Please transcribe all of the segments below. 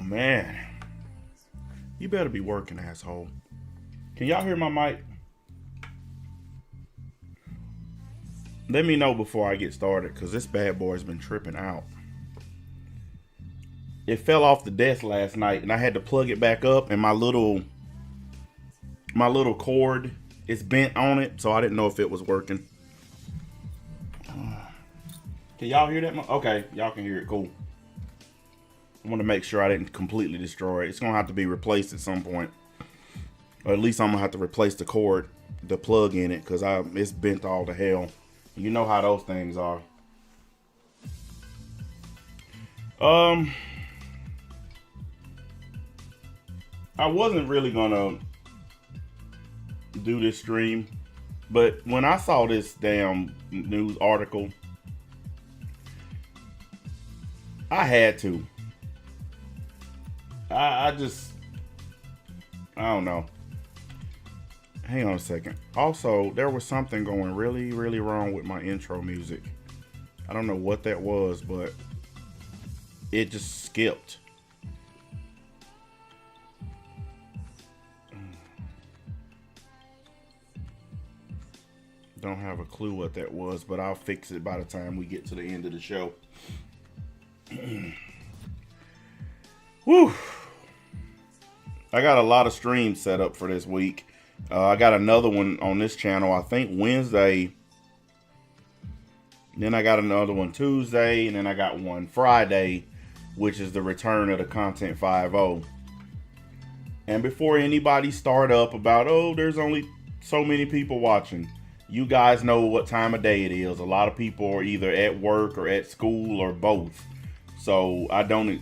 man. You better be working, asshole. Can y'all hear my mic? Let me know before I get started, because this bad boy's been tripping out. It fell off the desk last night, and I had to plug it back up, and my little cord is bent on it, so I didn't know if it was working. Can y'all hear that? Okay, y'all can hear it. Cool. I want to make sure I didn't completely destroy it. It's going to have to be replaced at some point. Or at least I'm going to have to replace the cord, the plug in it, because it's bent all to hell. You know how those things are. I wasn't really going to do this stream, but when I saw this damn news article, I had to. I don't know. Hang on a second. Also, there was something going really, really wrong with my intro music. I don't know what that was, but it just skipped. Don't have a clue what that was, but I'll fix it by the time we get to the end of the show. Whew. I got a lot of streams set up for this week. I got another one on this channel, I think Wednesday. Then I got another one Tuesday, and then I got one Friday, which is the return of the Content 5.0. And before anybody start up about, oh, there's only so many people watching, you guys know what time of day it is. A lot of people are either at work or at school or both. So I don't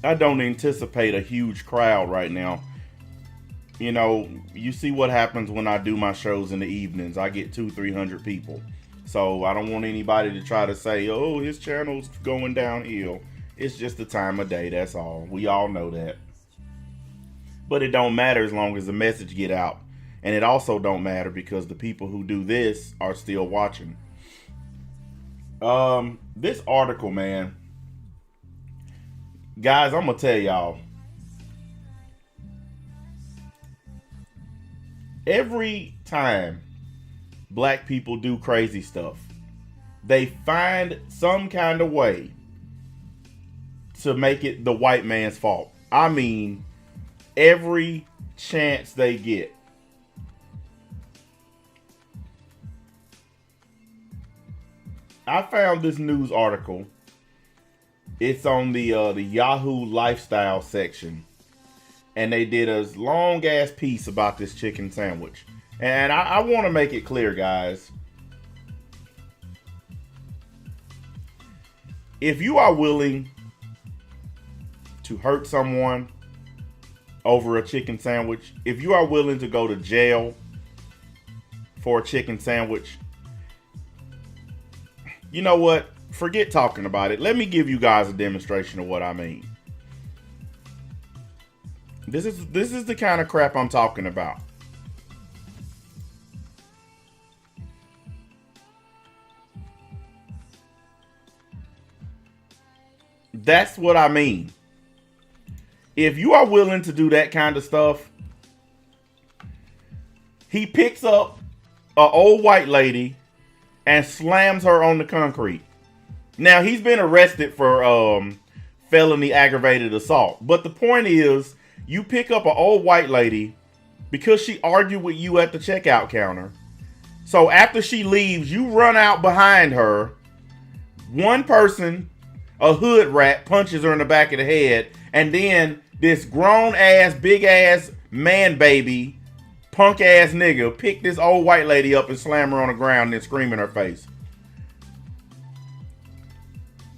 anticipate a huge crowd right now. You know, you see what happens when I do my shows in the evenings. I get 200-300 people. So I don't want anybody to try to say, oh, his channel's going downhill. It's just the time of day, that's all. We all know that. But it don't matter as long as the message get out. And it also don't matter because the people who do this are still watching. This article, man. Guys, I'm going to tell y'all. Every time black people do crazy stuff, they find some kind of way to make it the white man's fault. I mean, every chance they get. I found this news article. It's on the Yahoo lifestyle section. And they did a long ass piece about this chicken sandwich. And I want to make it clear, guys. If you are willing to hurt someone over a chicken sandwich, if you are willing to go to jail for a chicken sandwich, you know what? Forget talking about it. Let me give you guys a demonstration of what I mean. This is the kind of crap I'm talking about. That's what I mean. If you are willing to do that kind of stuff, he picks up an old white lady and slams her on the concrete. Now, he's been arrested for felony aggravated assault. But the point is, you pick up an old white lady because she argued with you at the checkout counter. So after she leaves, you run out behind her. One person, a hood rat, punches her in the back of the head. And then this grown ass, big ass man baby, punk ass nigga pick this old white lady up and slam her on the ground and then scream in her face.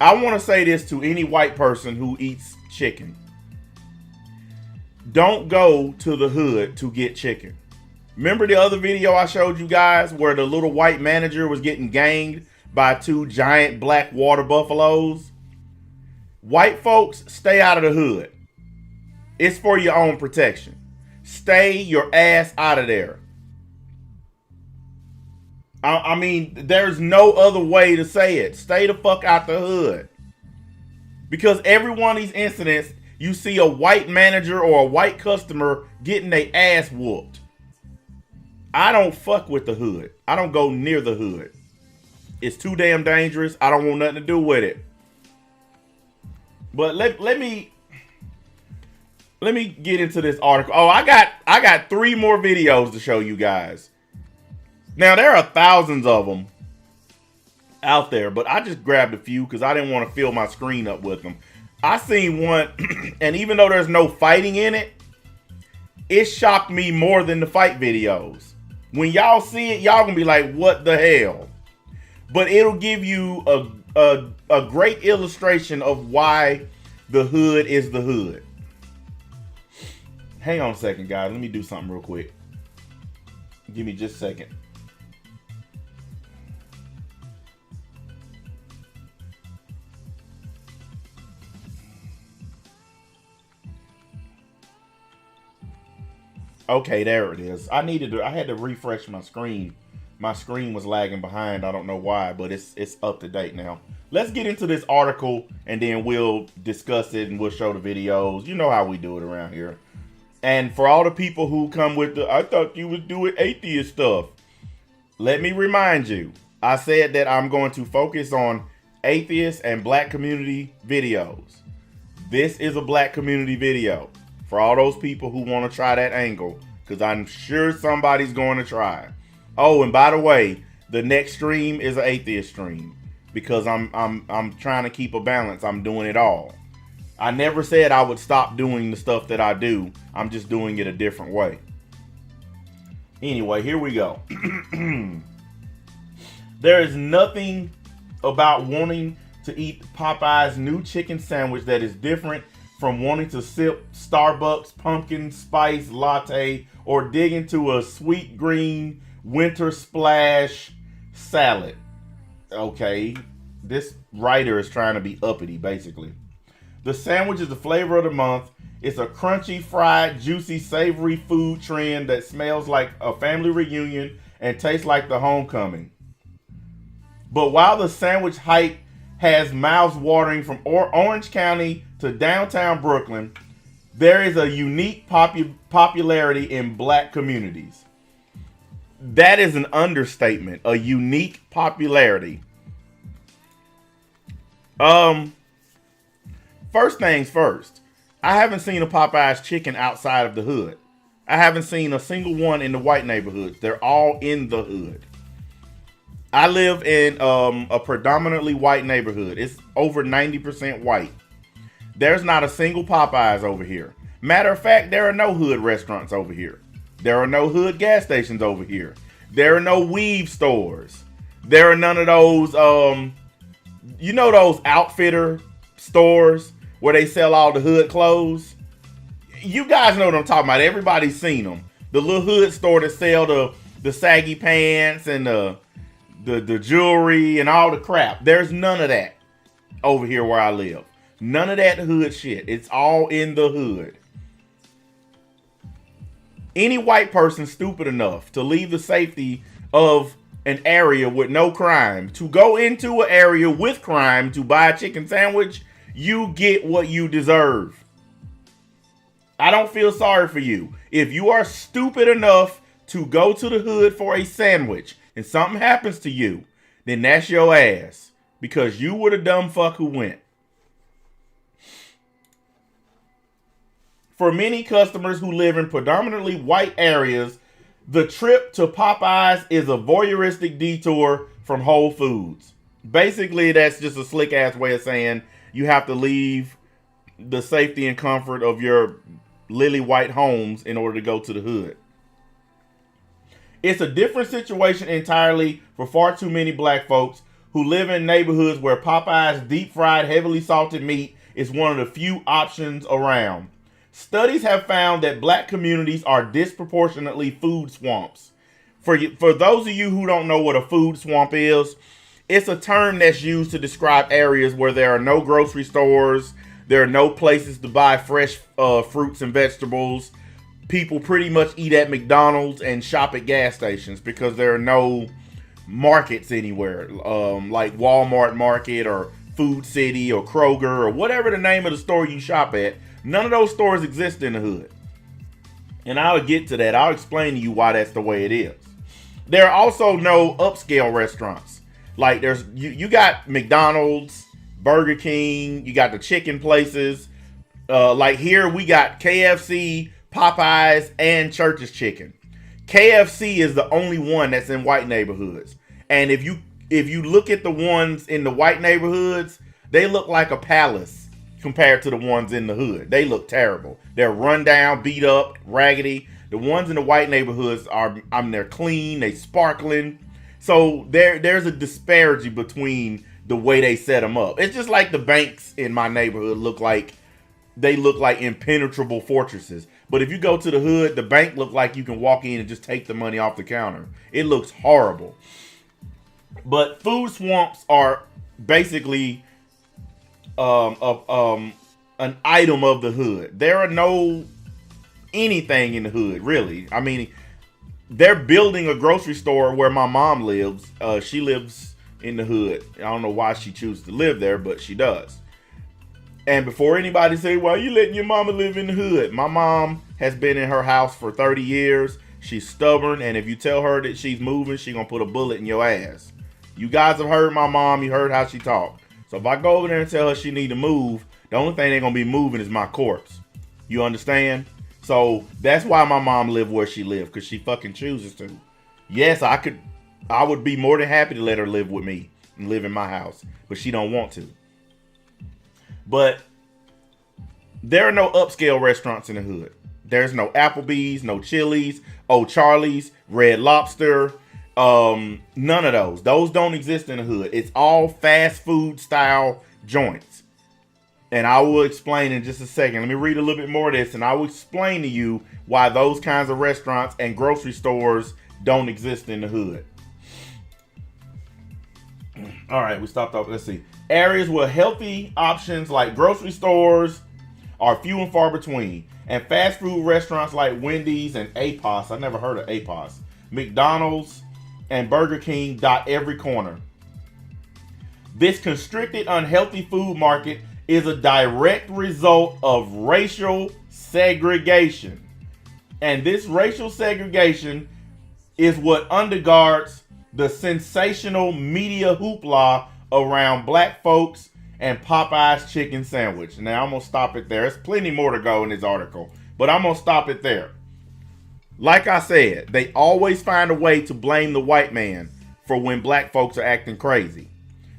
I want to say this to any white person who eats chicken. Don't go to the hood to get chicken. Remember the other video I showed you guys where the little white manager was getting ganged by two giant black water buffaloes? White folks, stay out of the hood. It's for your own protection. Stay your ass out of there. I mean, there's no other way to say it. Stay the fuck out the hood. Because every one of these incidents, you see a white manager or a white customer getting their ass whooped. I don't fuck with the hood. I don't go near the hood. It's too damn dangerous. I don't want nothing to do with it. But let me get into this article. Oh, I got 3 more videos to show you guys. Now there are thousands of them out there, but I just grabbed a few because I didn't want to fill my screen up with them. I seen one, and even though there's no fighting in it, it shocked me more than the fight videos. When y'all see it, y'all gonna be like, what the hell? But it'll give you a great illustration of why the hood is the hood. Hang on a second, guys. Let me do something real quick. Give me just a second. Okay, there it is. I had to refresh my screen. My screen was lagging behind. I don't know why, but it's up to date now. Let's get into this article and then we'll discuss it and we'll show the videos. You know how we do it around here. And for all the people who come with I thought you would do it atheist stuff. Let me remind you, I said that I'm going to focus on atheist and black community videos. This is a black community video. For all those people who want to try that angle, because I'm sure somebody's going to try. Oh, and by the way, the next stream is an atheist stream because I'm trying to keep a balance. I'm doing it all. I never said I would stop doing the stuff that I do. I'm just doing it a different way. Anyway, here we go. There is nothing about wanting to eat Popeye's new chicken sandwich that is different from wanting to sip Starbucks pumpkin spice latte or dig into a sweet green winter splash salad. Okay, this writer is trying to be uppity, basically. The sandwich is the flavor of the month. It's a crunchy, fried, juicy, savory food trend that smells like a family reunion and tastes like the homecoming. But while the sandwich hype has mouths watering from Orange County to downtown Brooklyn, there is a unique popularity in black communities. That is an understatement. A unique popularity. First things first. I haven't seen a Popeye's chicken outside of the hood. I haven't seen a single one in the white neighborhoods. They're all in the hood. I live in a predominantly white neighborhood. It's over 90% white. There's not a single Popeyes over here. Matter of fact, there are no hood restaurants over here. There are no hood gas stations over here. There are no weave stores. There are none of those, you know, those outfitter stores where they sell all the hood clothes. You guys know what I'm talking about. Everybody's seen them. The little hood store that sell the saggy pants and the jewelry and all the crap. There's none of that over here where I live. None of that hood shit. It's all in the hood. Any white person stupid enough to leave the safety of an area with no crime to go into an area with crime to buy a chicken sandwich, you get what you deserve. I don't feel sorry for you. If you are stupid enough to go to the hood for a sandwich and something happens to you, then that's your ass. Because you were the dumb fuck who went. For many customers who live in predominantly white areas, the trip to Popeyes is a voyeuristic detour from Whole Foods. Basically, that's just a slick ass way of saying you have to leave the safety and comfort of your lily white homes in order to go to the hood. It's a different situation entirely for far too many black folks who live in neighborhoods where Popeye's deep fried, heavily salted meat is one of the few options around. Studies have found that black communities are disproportionately food swamps. For those of you who don't know what a food swamp is, it's a term that's used to describe areas where there are no grocery stores, there are no places to buy fresh fruits and vegetables. People pretty much eat at McDonald's and shop at gas stations because there are no markets anywhere, like Walmart Market or Food City or Kroger or whatever the name of the store you shop at. None of those stores exist in the hood. And I'll get to that. I'll explain to you why that's the way it is. There are also no upscale restaurants. Like there's you got McDonald's, Burger King, you got the chicken places. Like here we got KFC, Popeyes, and Church's Chicken. KFC is the only one that's in white neighborhoods. And if you look at the ones in the white neighborhoods, they look like a palace compared to the ones in the hood. They look terrible. They're run down, beat up, raggedy. The ones in the white neighborhoods they're clean, they sparkling. So there's a disparity between the way they set them up. It's just like the banks in my neighborhood look like impenetrable fortresses. But if you go to the hood, the bank look like you can walk in and just take the money off the counter. It looks horrible. But food swamps are basically an item of the hood. There are no anything in the hood, really. I mean, they're building a grocery store where my mom lives. She lives in the hood. I don't know why she chooses to live there, but she does. And before anybody say, well, you letting your mama live in the hood? My mom has been in her house for 30 years. She's stubborn. And if you tell her that she's moving, she's going to put a bullet in your ass. You guys have heard my mom. You heard how she talked. So if I go over there and tell her she need to move, the only thing they're going to be moving is my corpse. You understand? So that's why my mom lived where she lived, because she fucking chooses to. Yes, I would be more than happy to let her live with me and live in my house, but she don't want to. But there are no upscale restaurants in the hood. There's no Applebee's, no Chili's, O'Charlie's, Red Lobster, none of those. Those don't exist in the hood. It's all fast food style joints. And I will explain in just a second. Let me read a little bit more of this, and I will explain to you why those kinds of restaurants and grocery stores don't exist in the hood. All right, we stopped off. Let's see. Areas where healthy options like grocery stores are few and far between. And fast food restaurants like Wendy's and APOS, I never heard of APOS, McDonald's and Burger King dot every corner. This constricted, unhealthy food market is a direct result of racial segregation. And this racial segregation is what undergirds the sensational media hoopla around black folks and Popeye's chicken sandwich. Now I'm going to stop it there. There's plenty more to go in this article, but I'm going to stop it there. Like I said, they always find a way to blame the white man for when black folks are acting crazy.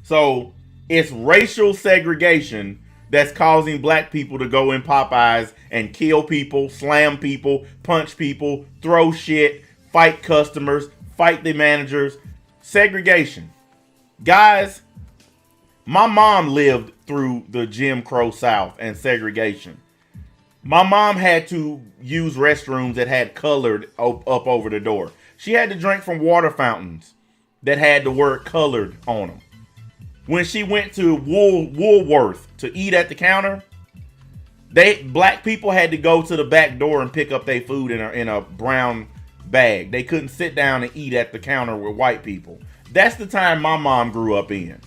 So it's racial segregation that's causing black people to go in Popeyes and kill people, slam people, punch people, throw shit, fight customers, fight the managers. Segregation. Guys, my mom lived through the Jim Crow South and segregation. My mom had to use restrooms that had colored up over the door. She had to drink from water fountains that had the word colored on them. When she went to Woolworth to eat at the counter, black people had to go to the back door and pick up their food in a brown bag. They couldn't sit down and eat at the counter with white people. That's the time my mom grew up in.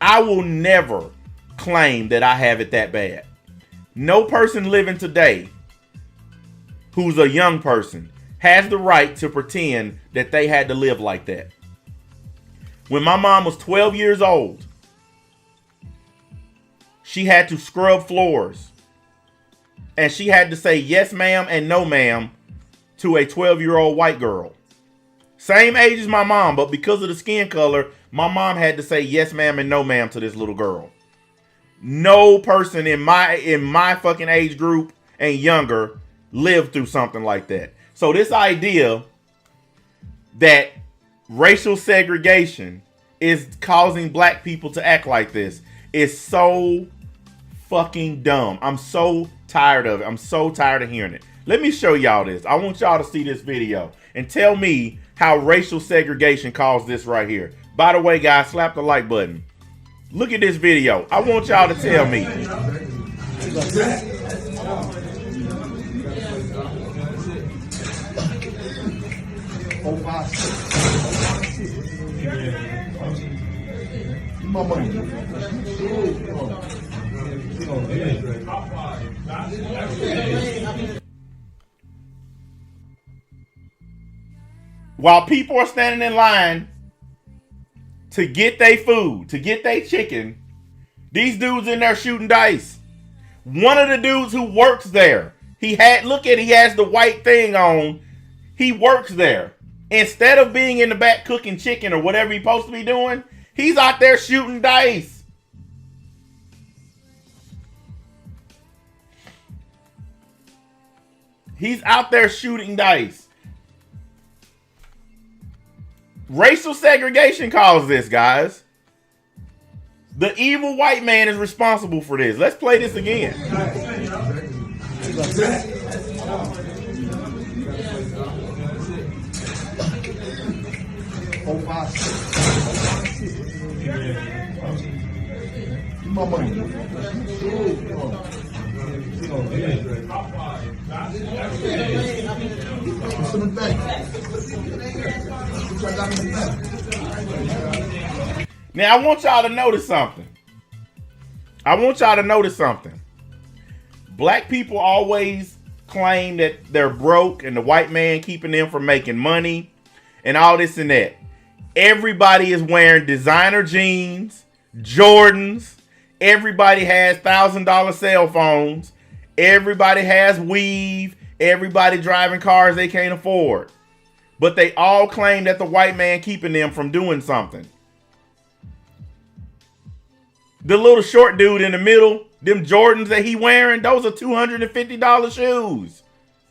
I will never claim that I have it that bad. No person living today who's a young person has the right to pretend that they had to live like that. When my mom was 12 years old, she had to scrub floors. And she had to say yes ma'am and no ma'am to a 12-year-old white girl. Same age as my mom, but because of the skin color, my mom had to say yes ma'am and no ma'am to this little girl. No person in my fucking age group and younger lived through something like that. So this idea that racial segregation is causing black people to act like this is so fucking dumb. I'm so tired of it. I'm so tired of hearing it. Let me show y'all this. I want y'all to see this video and tell me how racial segregation caused this right here. By the way, guys, slap the like button. Look at this video. I want y'all to tell me. While people are standing in line to get their food, to get their chicken, these dudes in there shooting dice. One of the dudes who works there, he has the white thing on. He works there. Instead of being in the back cooking chicken or whatever he's supposed to be doing, he's out there shooting dice. He's out there shooting dice. Racial segregation caused this, guys. The evil white man is responsible for this. Let's play this again. Now, I want y'all to notice something. Black people always claim that they're broke and the white man keeping them from making money and all this and that. Everybody is wearing designer jeans, Jordans. Everybody has $1,000 cell phones. Everybody has weave. Everybody driving cars they can't afford. But they all claim that the white man keeping them from doing something. The little short dude in the middle, them Jordans that he wearing, those are $250 shoes.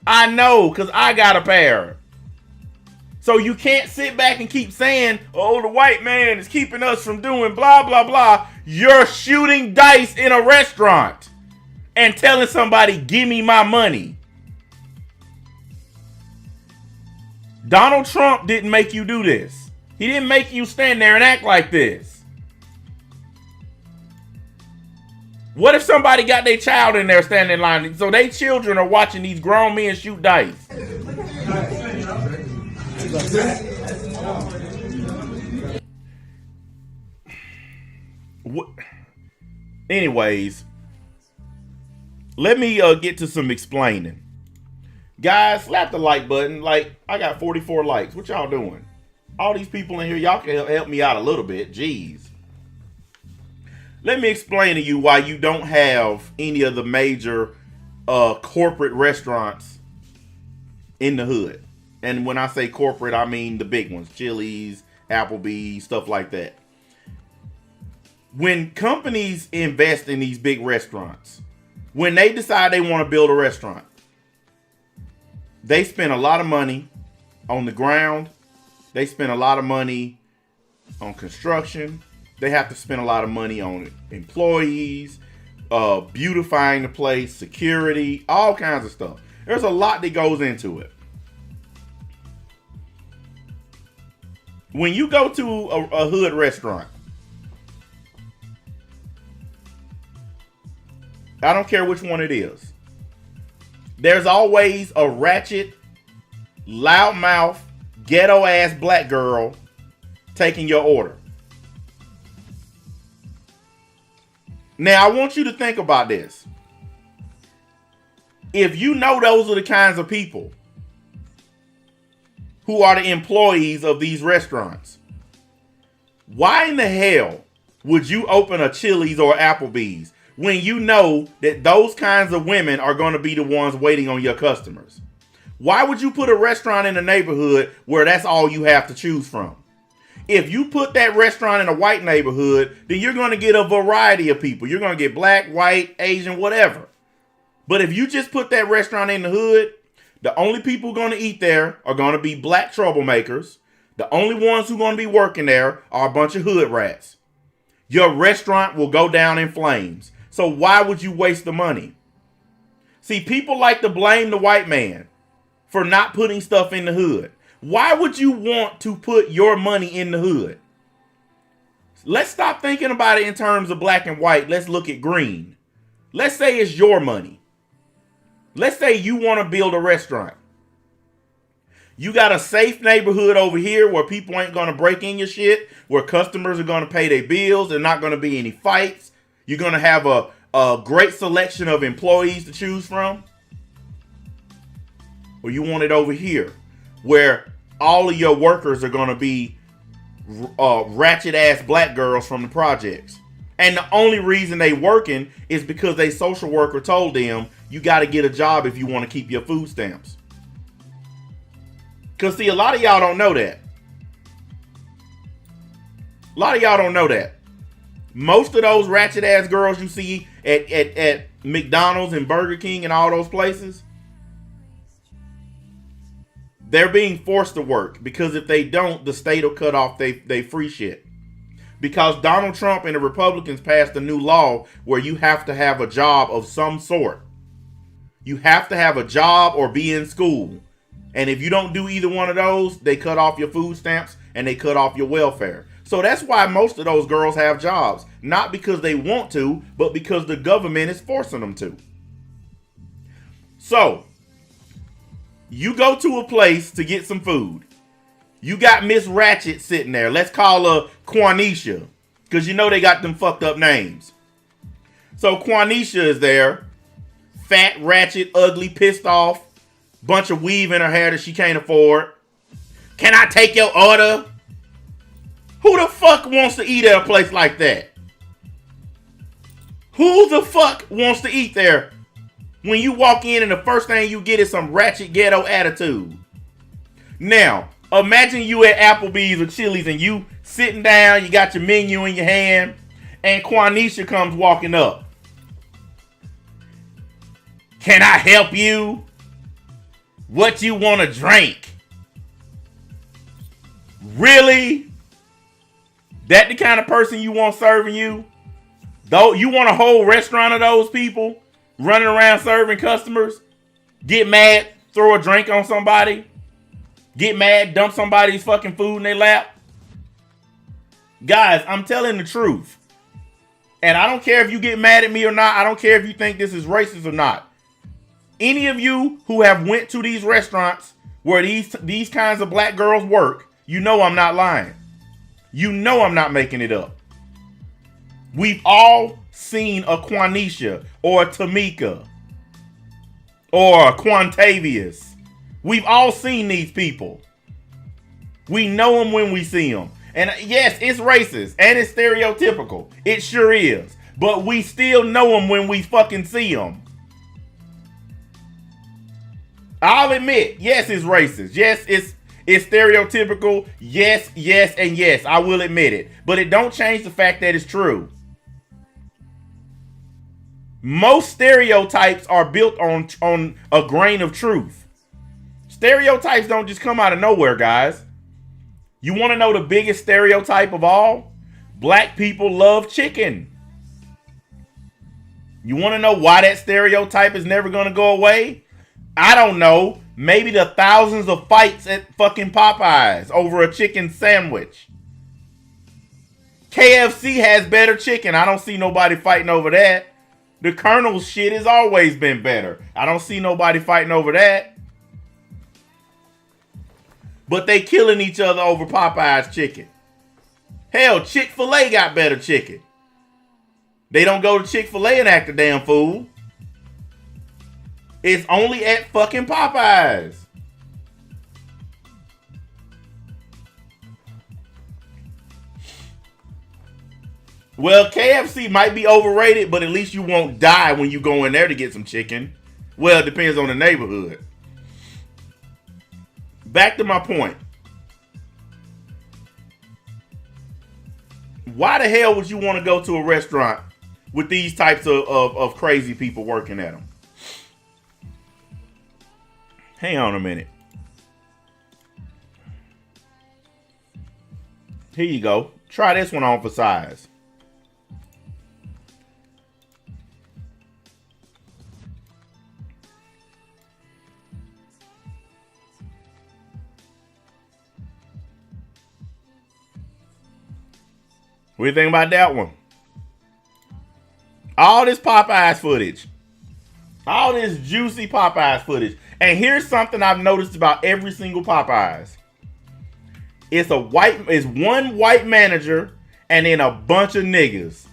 I know, because I got a pair. So you can't sit back and keep saying, oh, the white man is keeping us from doing blah, blah, blah. You're shooting dice in a restaurant and telling somebody, give me my money. Donald Trump didn't make you do this. He didn't make you stand there and act like this. What if somebody got their child in there standing in line? So they children are watching these grown men shoot dice. Anyways, let me get to some explaining. Guys, slap the like button. Like, I got 44 likes. What y'all doing? All these people in here, y'all can help me out a little bit. Jeez. Let me explain to you why you don't have any of the major corporate restaurants in the hood. And when I say corporate, I mean the big ones. Chili's, Applebee's, stuff like that. When companies invest in these big restaurants, when they decide they want to build a restaurant, they spend a lot of money on the ground. They spend a lot of money on construction. They have to spend a lot of money on employees, beautifying the place, security, all kinds of stuff. There's a lot that goes into it. When you go to a hood restaurant, I don't care which one it is, there's always a ratchet, loudmouth, ghetto-ass black girl taking your order. Now, I want you to think about this. If you know those are the kinds of people who are the employees of these restaurants, why in the hell would you open a Chili's or Applebee's when you know that those kinds of women are going to be the ones waiting on your customers? Why would you put a restaurant in a neighborhood where that's all you have to choose from? If you put that restaurant in a white neighborhood, then you're going to get a variety of people. You're going to get black, white, Asian, whatever. But if you just put that restaurant in the hood, the only people going to eat there are going to be black troublemakers. The only ones who are going to be working there are a bunch of hood rats. Your restaurant will go down in flames. So why would you waste the money? See, people like to blame the white man for not putting stuff in the hood. Why would you want to put your money in the hood? Let's stop thinking about it in terms of black and white. Let's look at green. Let's say it's your money. Let's say you want to build a restaurant. You got a safe neighborhood over here where people ain't going to break in your shit, where customers are going to pay their bills. There's not going to be any fights. You're going to have a great selection of employees to choose from? Or you want it over here where all of your workers are going to be ratchet ass black girls from the projects? And the only reason they working is because they social worker told them you got to get a job if you want to keep your food stamps. Because see, a lot of y'all don't know that. A lot of y'all don't know that. Most of those ratchet ass girls you see at McDonald's and Burger King and all those places, they're being forced to work because if they don't, the state will cut off they free shit. Because Donald Trump and the Republicans passed a new law where you have to have a job of some sort. You have to have a job or be in school. And if you don't do either one of those, they cut off your food stamps and they cut off your welfare. So that's why most of those girls have jobs. Not because they want to, but because the government is forcing them to. So, you go to a place to get some food. You got Miss Ratchet sitting there. Let's call her Quanisha. Because you know they got them fucked up names. So Quanisha is there. Fat, ratchet, ugly, pissed off. Bunch of weave in her hair that she can't afford. Can I take your order? Who the fuck wants to eat at a place like that? Who the fuck wants to eat there when you walk in and the first thing you get is some ratchet ghetto attitude? Now, imagine you at Applebee's or Chili's and you sitting down, you got your menu in your hand, and Quanisha comes walking up. Can I help you? What you want to drink? Really? That the kind of person you want serving you? Though you want a whole restaurant of those people running around serving customers? Get mad, throw a drink on somebody? Get mad, dump somebody's fucking food in their lap? Guys, I'm telling the truth. And I don't care if you get mad at me or not. I don't care if you think this is racist or not. Any of you who have went to these restaurants where these kinds of black girls work, you know I'm not lying. You know I'm not making it up. We've all seen a Quanisha or a Tamika or a Quantavious. We've all seen these people. We know them when we see them. And yes, it's racist and it's stereotypical. It sure is. But we still know them when we fucking see them. I'll admit, yes, it's racist. Yes, it's stereotypical. Yes, and yes. I will admit it. But it don't change the fact that it's true. Most stereotypes are built on a grain of truth. Stereotypes don't just come out of nowhere, guys. You want to know the biggest stereotype of all? Black people love chicken. You want to know why that stereotype is never going to go away? I don't know. Maybe the thousands of fights at fucking Popeyes over a chicken sandwich. KFC has better chicken. I don't see nobody fighting over that. The Colonel's shit has always been better. I don't see nobody fighting over that. But they killing each other over Popeye's chicken. Hell, Chick-fil-A got better chicken. They don't go to Chick-fil-A and act a damn fool. It's only at fucking Popeyes. Well, KFC might be overrated, but at least you won't die when you go in there to get some chicken. Well, it depends on the neighborhood. Back to my point. Why the hell would you want to go to a restaurant with these types of crazy people working at them? Hang on a minute. Here you go. Try this one on for size. What do you think about that one? All this Popeyes footage. All this juicy Popeyes footage. And here's something I've noticed about every single Popeyes. It's one white manager and then a bunch of niggas.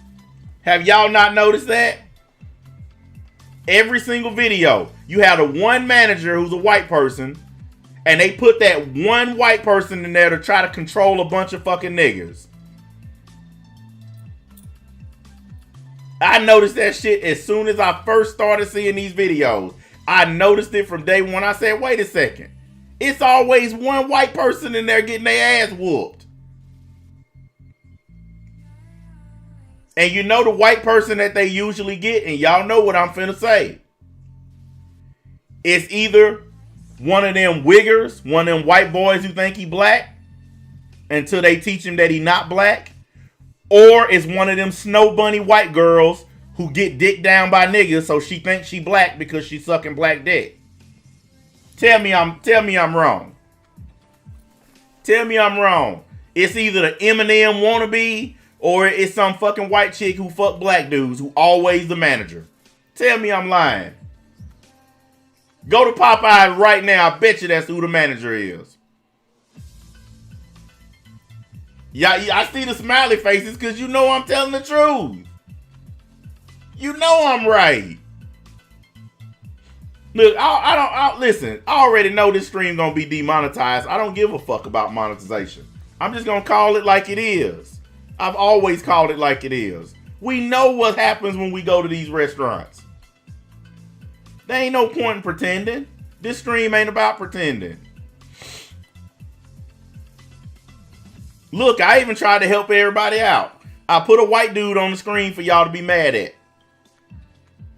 Have y'all not noticed that? Every single video, you have a one manager who's a white person, and they put that one white person in there to try to control a bunch of fucking niggas. I noticed that shit as soon as I first started seeing these videos. I noticed it from day one. I said, wait a second. It's always one white person in there getting their ass whooped. And you know the white person that they usually get, and y'all know what I'm finna say. It's either one of them wiggers, one of them white boys who think he black, until they teach him that he not black, or it's one of them snow bunny white girls who get dicked down by niggas, so she thinks she black because she's sucking black dick. Tell me I'm wrong. Tell me I'm wrong. It's either the Eminem wannabe, or it's some fucking white chick who fuck black dudes who always the manager. Tell me I'm lying. Go to Popeye right now. I bet you that's who the manager is. Yeah, I see the smiley faces because you know I'm telling the truth. You know I'm right. Look, listen. I already know this stream gonna be demonetized. I don't give a fuck about monetization. I'm just gonna call it like it is. I've always called it like it is. We know what happens when we go to these restaurants. There ain't no point in pretending. This stream ain't about pretending. Look, I even tried to help everybody out. I put a white dude on the screen for y'all to be mad at.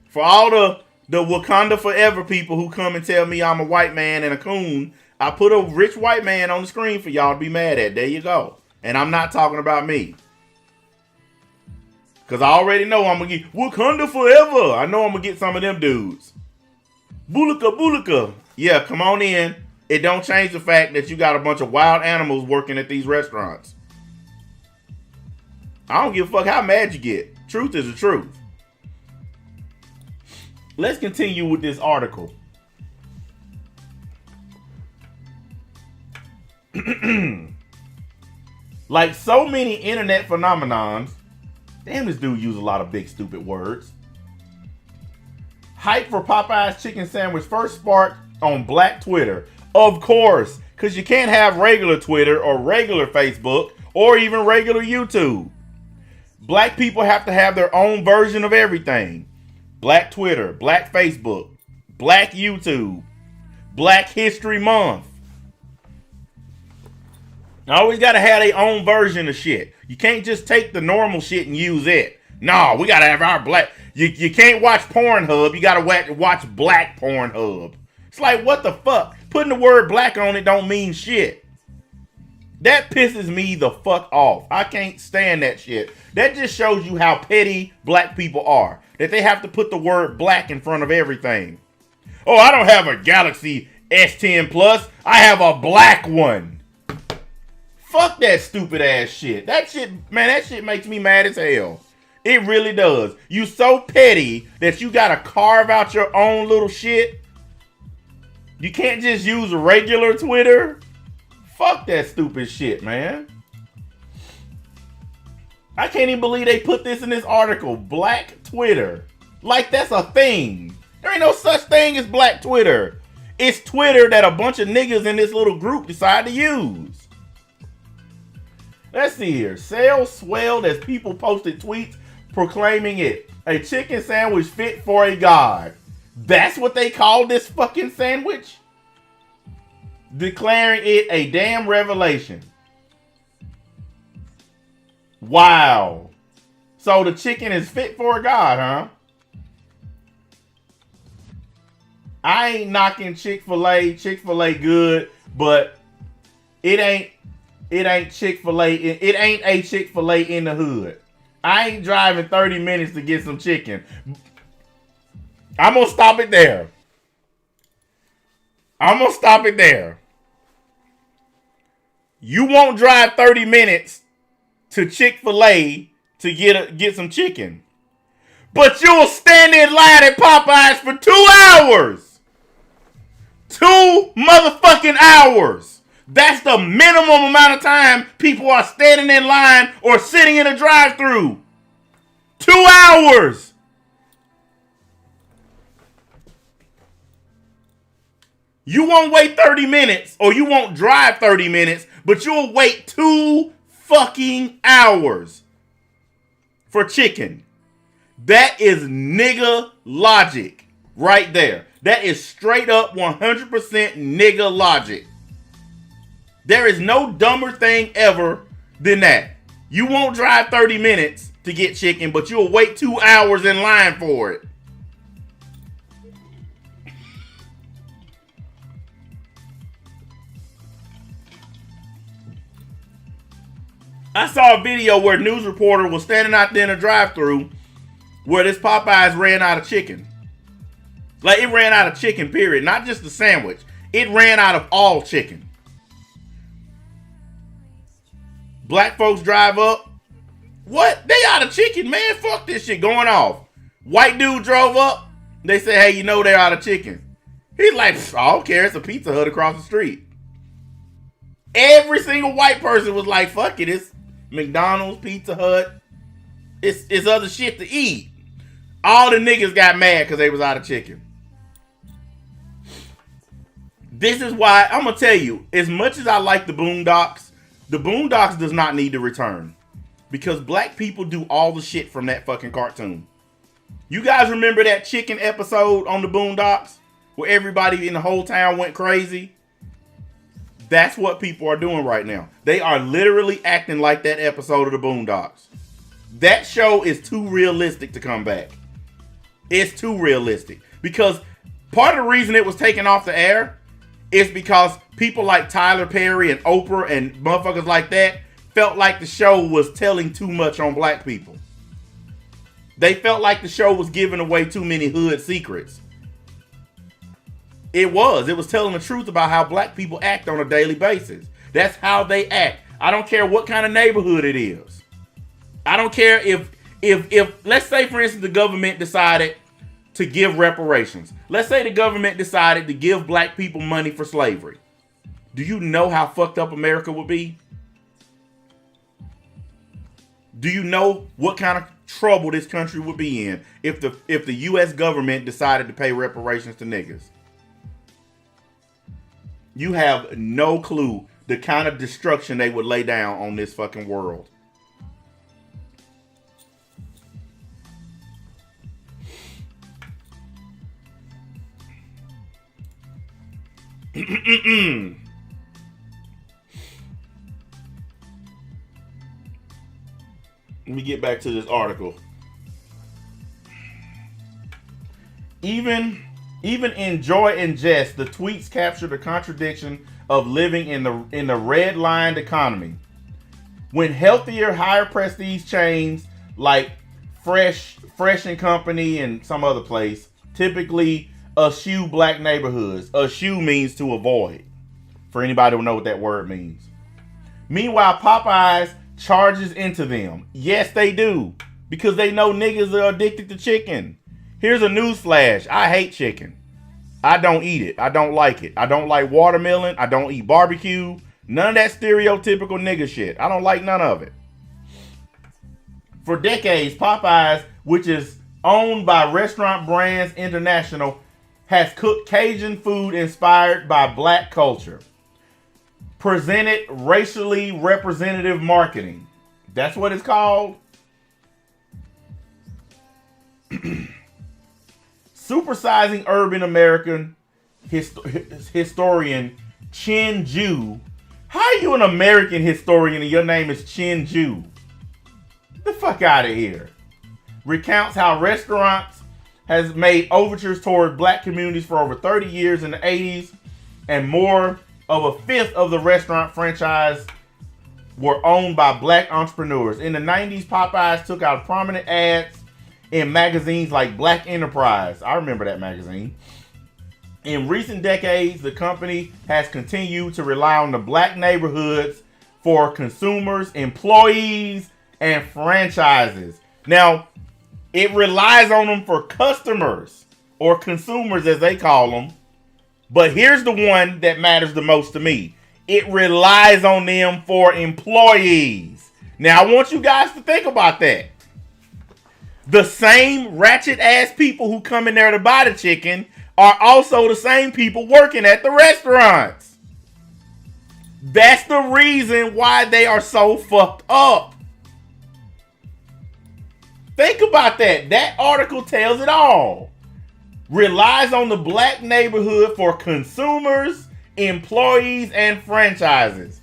For all the Wakanda Forever people who come and tell me I'm a white man and a coon, I put a rich white man on the screen for y'all to be mad at. There you go. And I'm not talking about me. Because I already know I'm going to get Wakanda Forever. I know I'm going to get some of them dudes. Bulika, bulika. Yeah, come on in. It don't change the fact that you got a bunch of wild animals working at these restaurants. I don't give a fuck how mad you get. Truth is the truth. Let's continue with this article. Like so many internet phenomenons, damn, this dude used a lot of big stupid words. Hype for Popeye's chicken sandwich first sparked on Black Twitter. Of course, because you can't have regular Twitter or regular Facebook or even regular YouTube. Black people have to have their own version of everything. Black Twitter, Black Facebook, Black YouTube, Black History Month. Always got to have their own version of shit. You can't just take the normal shit and use it. No, we got to have our black. You can't watch Pornhub. You got to watch Black Pornhub. It's like, what the fuck? Putting the word black on it don't mean shit. That pisses me the fuck off. I can't stand that shit. That just shows you how petty black people are. That they have to put the word black in front of everything. Oh, I don't have a Galaxy S10 Plus. I have a black one. Fuck that stupid ass shit. That shit, man, that shit makes me mad as hell. It really does. You so petty that you gotta carve out your own little shit. You can't just use regular Twitter. Fuck that stupid shit, man. I can't even believe they put this in this article. Black Twitter. Like that's a thing. There ain't no such thing as Black Twitter. It's Twitter that a bunch of niggas in this little group decide to use. Let's see here. Sales swelled as people posted tweets proclaiming it a chicken sandwich fit for a god. That's what they call this fucking sandwich? Declaring it a damn revelation. Wow. So the chicken is fit for a god, huh? I ain't knocking Chick-fil-A. Chick-fil-A good, but it ain't Chick-fil-A. It ain't a Chick-fil-A in the hood. I ain't driving 30 minutes to get some chicken. I'm going to stop it there. You won't drive 30 minutes to Chick-fil-A to get some chicken. But you'll stand in line at Popeyes for 2 hours. 2 motherfucking hours. That's the minimum amount of time people are standing in line or sitting in a drive-thru. 2 hours. You won't wait 30 minutes or you won't drive 30 minutes, but you'll wait 2 fucking hours for chicken. That is nigga logic right there. That is straight up 100% nigga logic. There is no dumber thing ever than that. You won't drive 30 minutes to get chicken, but you'll wait 2 hours in line for it. I saw a video where a news reporter was standing out there in a drive-thru where this Popeyes ran out of chicken. Like, it ran out of chicken, period. Not just the sandwich. It ran out of all chicken. Black folks drive up. What? They out of chicken, man. Fuck this shit going off. White dude drove up. They said, hey, you know they're out of chicken. He's like, I don't care. It's a Pizza Hut across the street. Every single white person was like, fuck it. It's McDonald's, Pizza Hut. It's other shit to eat. All the niggas got mad because they was out of chicken. This is why, I'm going to tell you, as much as I like the Boondocks does not need to return. Because black people do all the shit from that fucking cartoon. You guys remember that chicken episode on the Boondocks? Where everybody in the whole town went crazy? That's what people are doing right now. They are literally acting like that episode of the Boondocks. That show is too realistic to come back. It's too realistic. Because part of the reason it was taken off the air is because people like Tyler Perry and Oprah and motherfuckers like that felt like the show was telling too much on black people. They felt like the show was giving away too many hood secrets. It was telling the truth about how black people act on a daily basis. That's how they act. I don't care what kind of neighborhood it is. I don't care if let's say, for instance, the government decided to give reparations. Let's say the government decided to give black people money for slavery. Do you know how fucked up America would be? Do you know what kind of trouble this country would be in if the U.S. government decided to pay reparations to niggas? You have no clue the kind of destruction they would lay down on this fucking world. Let me get back to this article. Even in joy and jest, the tweets capture the contradiction of living in the red-lined economy. When healthier, higher prestige chains like Fresh and Company and some other place typically eschew black neighborhoods. Eschew means to avoid. For anybody who know what that word means. Meanwhile, Popeyes charges into them. Yes, they do. Because they know niggas are addicted to chicken. Here's a newsflash. I hate chicken. I don't eat it. I don't like it. I don't like watermelon. I don't eat barbecue. None of that stereotypical nigga shit. I don't like none of it. For decades, Popeyes, which is owned by Restaurant Brands International, has cooked Cajun food inspired by black culture. Presented racially representative marketing. That's what it's called. Supersizing urban American historian Chin Ju. How are you an American historian and your name is Chin Ju? Get the fuck out of here. Recounts how restaurants has made overtures toward black communities for over 30 years in the 80s, and more of a fifth of the restaurant franchise were owned by black entrepreneurs. In the 90s, Popeyes took out prominent ads in magazines like Black Enterprise. I remember that magazine. In recent decades, the company has continued to rely on the black neighborhoods for consumers, employees, and franchises. Now, it relies on them for customers, or consumers as they call them. But here's the one that matters the most to me. It relies on them for employees. Now, I want you guys to think about that. The same ratchet ass people who come in there to buy the chicken are also the same people working at the restaurants. That's the reason why they are so fucked up. Think about that. That article tells it all. Relies on the black neighborhood for consumers, employees, and franchises.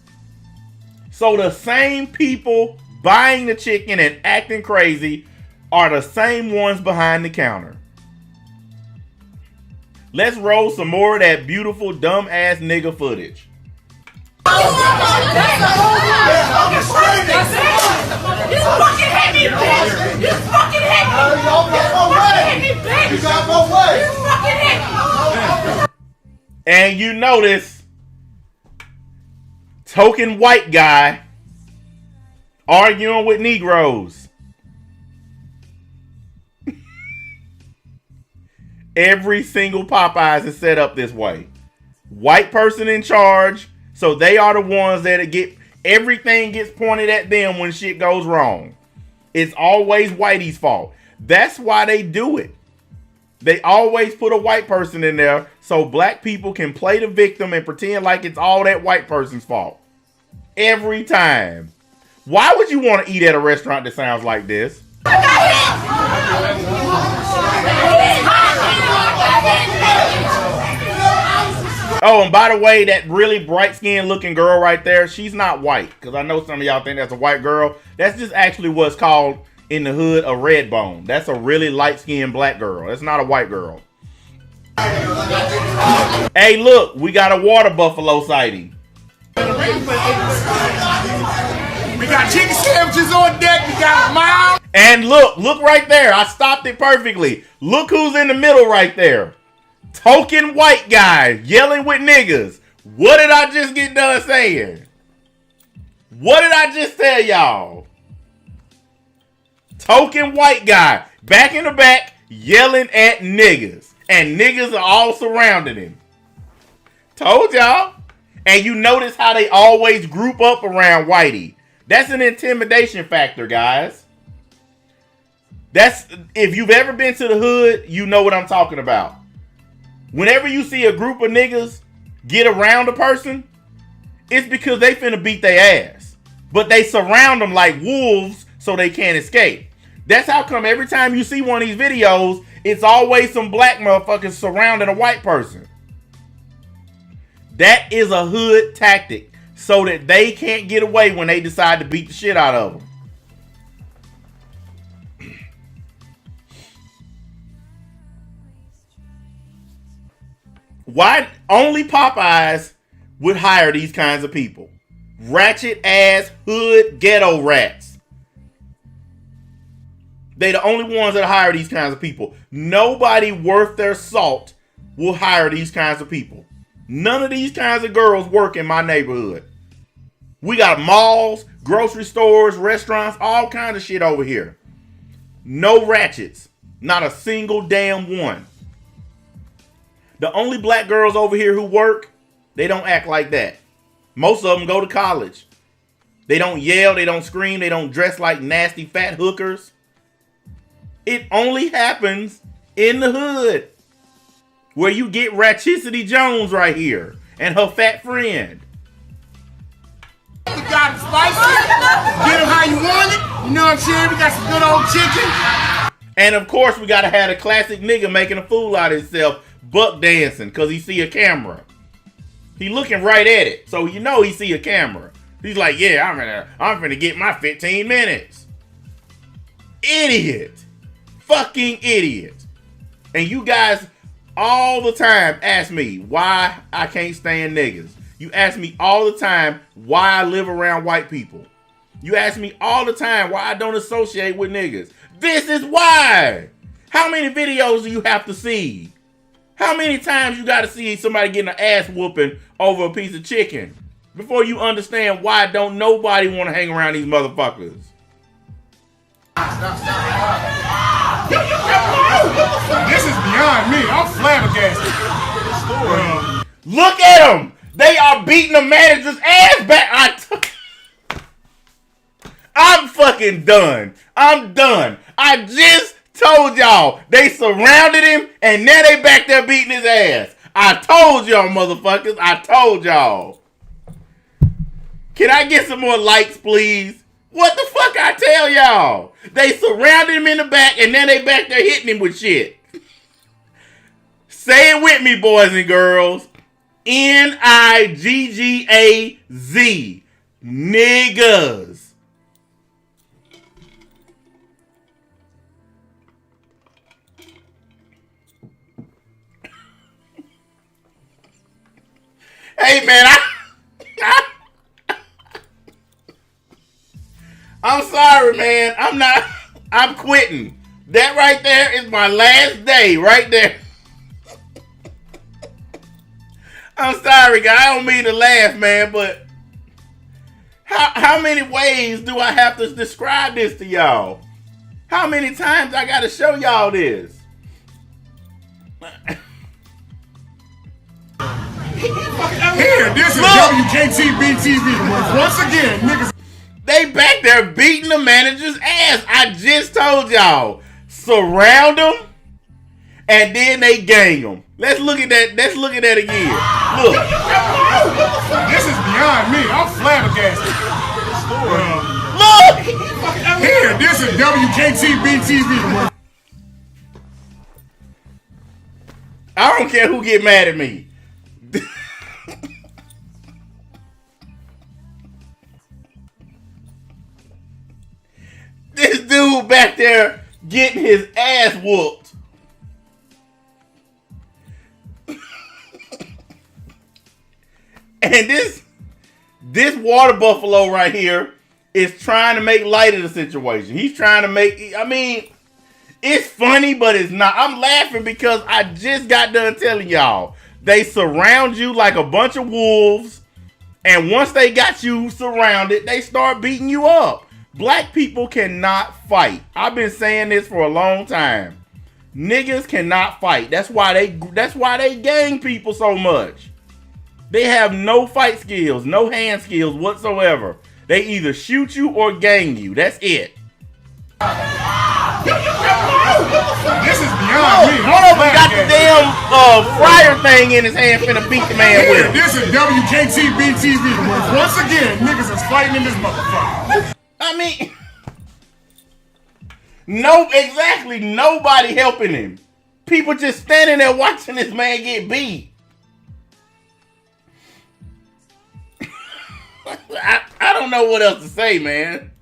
So the same people buying the chicken and acting crazy are the same ones behind the counter. Let's roll some more of that beautiful dumb-ass nigga footage. You fucking hit me, bitch! You fucking hit me! You fucking hit me, bitch! You got no way! You fucking hit me! And you notice, token white guy arguing with Negroes. Every single Popeyes is set up this way. White person in charge, so they are the ones that get everything gets pointed at them when shit goes wrong. It's always Whitey's fault. That's why they do it. They always put a white person in there so black people can play the victim and pretend like it's all that white person's fault. Every time. Why would you want to eat at a restaurant that sounds like this? Oh, and by the way, that really bright-skinned looking girl right there, she's not white. Because I know some of y'all think that's a white girl. That's just actually what's called in the hood a red bone. That's a really light-skinned black girl. That's not a white girl. Hey, look, we got a water buffalo sighting. We got chicken sandwiches on deck. We got mild. And look right there. I stopped it perfectly. Look who's in the middle right there. Token white guy yelling with niggas. What did I just get done saying? What did I just tell y'all? Token white guy back in the back yelling at niggas. And niggas are all surrounding him. Told y'all. And you notice how they always group up around Whitey. That's an intimidation factor, guys. That's, if you've ever been to the hood, you know what I'm talking about. Whenever you see a group of niggas get around a person, it's because they finna beat their ass. But they surround them like wolves so they can't escape. That's how come every time you see one of these videos, it's always some black motherfuckers surrounding a white person. That is a hood tactic so that they can't get away when they decide to beat the shit out of them. Why only Popeyes would hire these kinds of people? Ratchet ass hood ghetto rats. They the only ones that hire these kinds of people. Nobody worth their salt will hire these kinds of people. None of these kinds of girls work in my neighborhood. We got malls, grocery stores, restaurants, all kinds of shit over here. No ratchets. Not a single damn one. The only black girls over here who work, they don't act like that. Most of them go to college. They don't yell, they don't scream, they don't dress like nasty fat hookers. It only happens in the hood. Where you get Ratchicity Jones right here and her fat friend. We got it spicy. Get them how you want it. You know what I'm saying? We got some good old chicken. And of course, we gotta have a classic nigga making a fool out of himself, buck dancing, cause he see a camera. He looking right at it, so you know he see a camera. He's like, yeah, I'm gonna get my 15 minutes. Idiot. Fucking idiot. And you guys all the time ask me why I can't stand niggas. You ask me all the time why I live around white people. You ask me all the time why I don't associate with niggas. This is why. How many videos do you have to see? How many times you got to see somebody getting an ass whooping over a piece of chicken before you understand why don't nobody want to hang around these motherfuckers? This is beyond me. I'm flabbergasted. Look at them. They are beating the manager's ass back. I'm fucking done. I'm done. I just Told y'all. They surrounded him, and now they back there beating his ass. I told y'all, motherfuckers. I told y'all. Can I get some more likes, please? What the fuck I tell y'all? They surrounded him in the back, and then they back there hitting him with shit. Say it with me, boys and girls. N-I-G-G-A-Z. Niggas. Hey, man, I'm sorry, man. I'm quitting. That right there is my last day right there. I'm sorry, guys. I don't mean to laugh, man, but how many ways do I have to describe this to y'all? How many times I got to show y'all this? Here, this is WKTB TV. Once again, niggas. They back there beating the manager's ass. I just told y'all. Surround them, and then they gang them. Let's look at that. Let's look at that again. Look. This is beyond me. I'm flabbergasted. Look. Here, this is WKTB TV. I don't care who get mad at me. This dude back there getting his ass whooped. And this water buffalo right here is trying to make light of the situation. He's trying to make, I mean, it's funny, but it's not. I'm laughing because I just got done telling y'all. They surround you like a bunch of wolves. And once they got you surrounded, they start beating you up. Black people cannot fight. I've been saying this for a long time. Niggas cannot fight. That's why they gang people so much. They have no fight skills, no hand skills whatsoever. They either shoot you or gang you. That's it. This is beyond me. One of them got the damn fryer thing in his hand finna beat the man with it. This is WKTB TV. Once again, niggas is fighting in this motherfucker. I mean, exactly. Nobody helping him. People just standing there watching this man get beat. I don't know what else to say, man.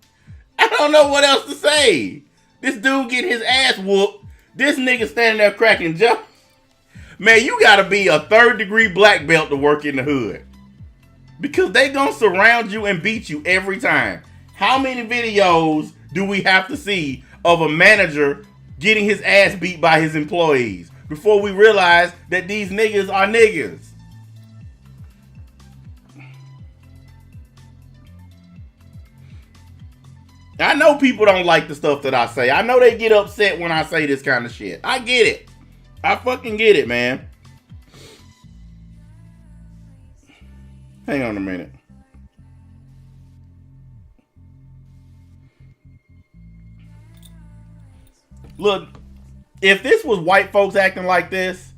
I don't know what else to say. This dude getting his ass whooped. This nigga standing there cracking jokes. Man, you gotta be a 3rd-degree black belt to work in the hood. Because they gonna surround you and beat you every time. How many videos do we have to see of a manager getting his ass beat by his employees before we realize that these niggas are niggas? I know people don't like the stuff that I say. I know they get upset when I say this kind of shit. I get it. I fucking get it, man. Hang on a minute. Look, if this was white folks acting like this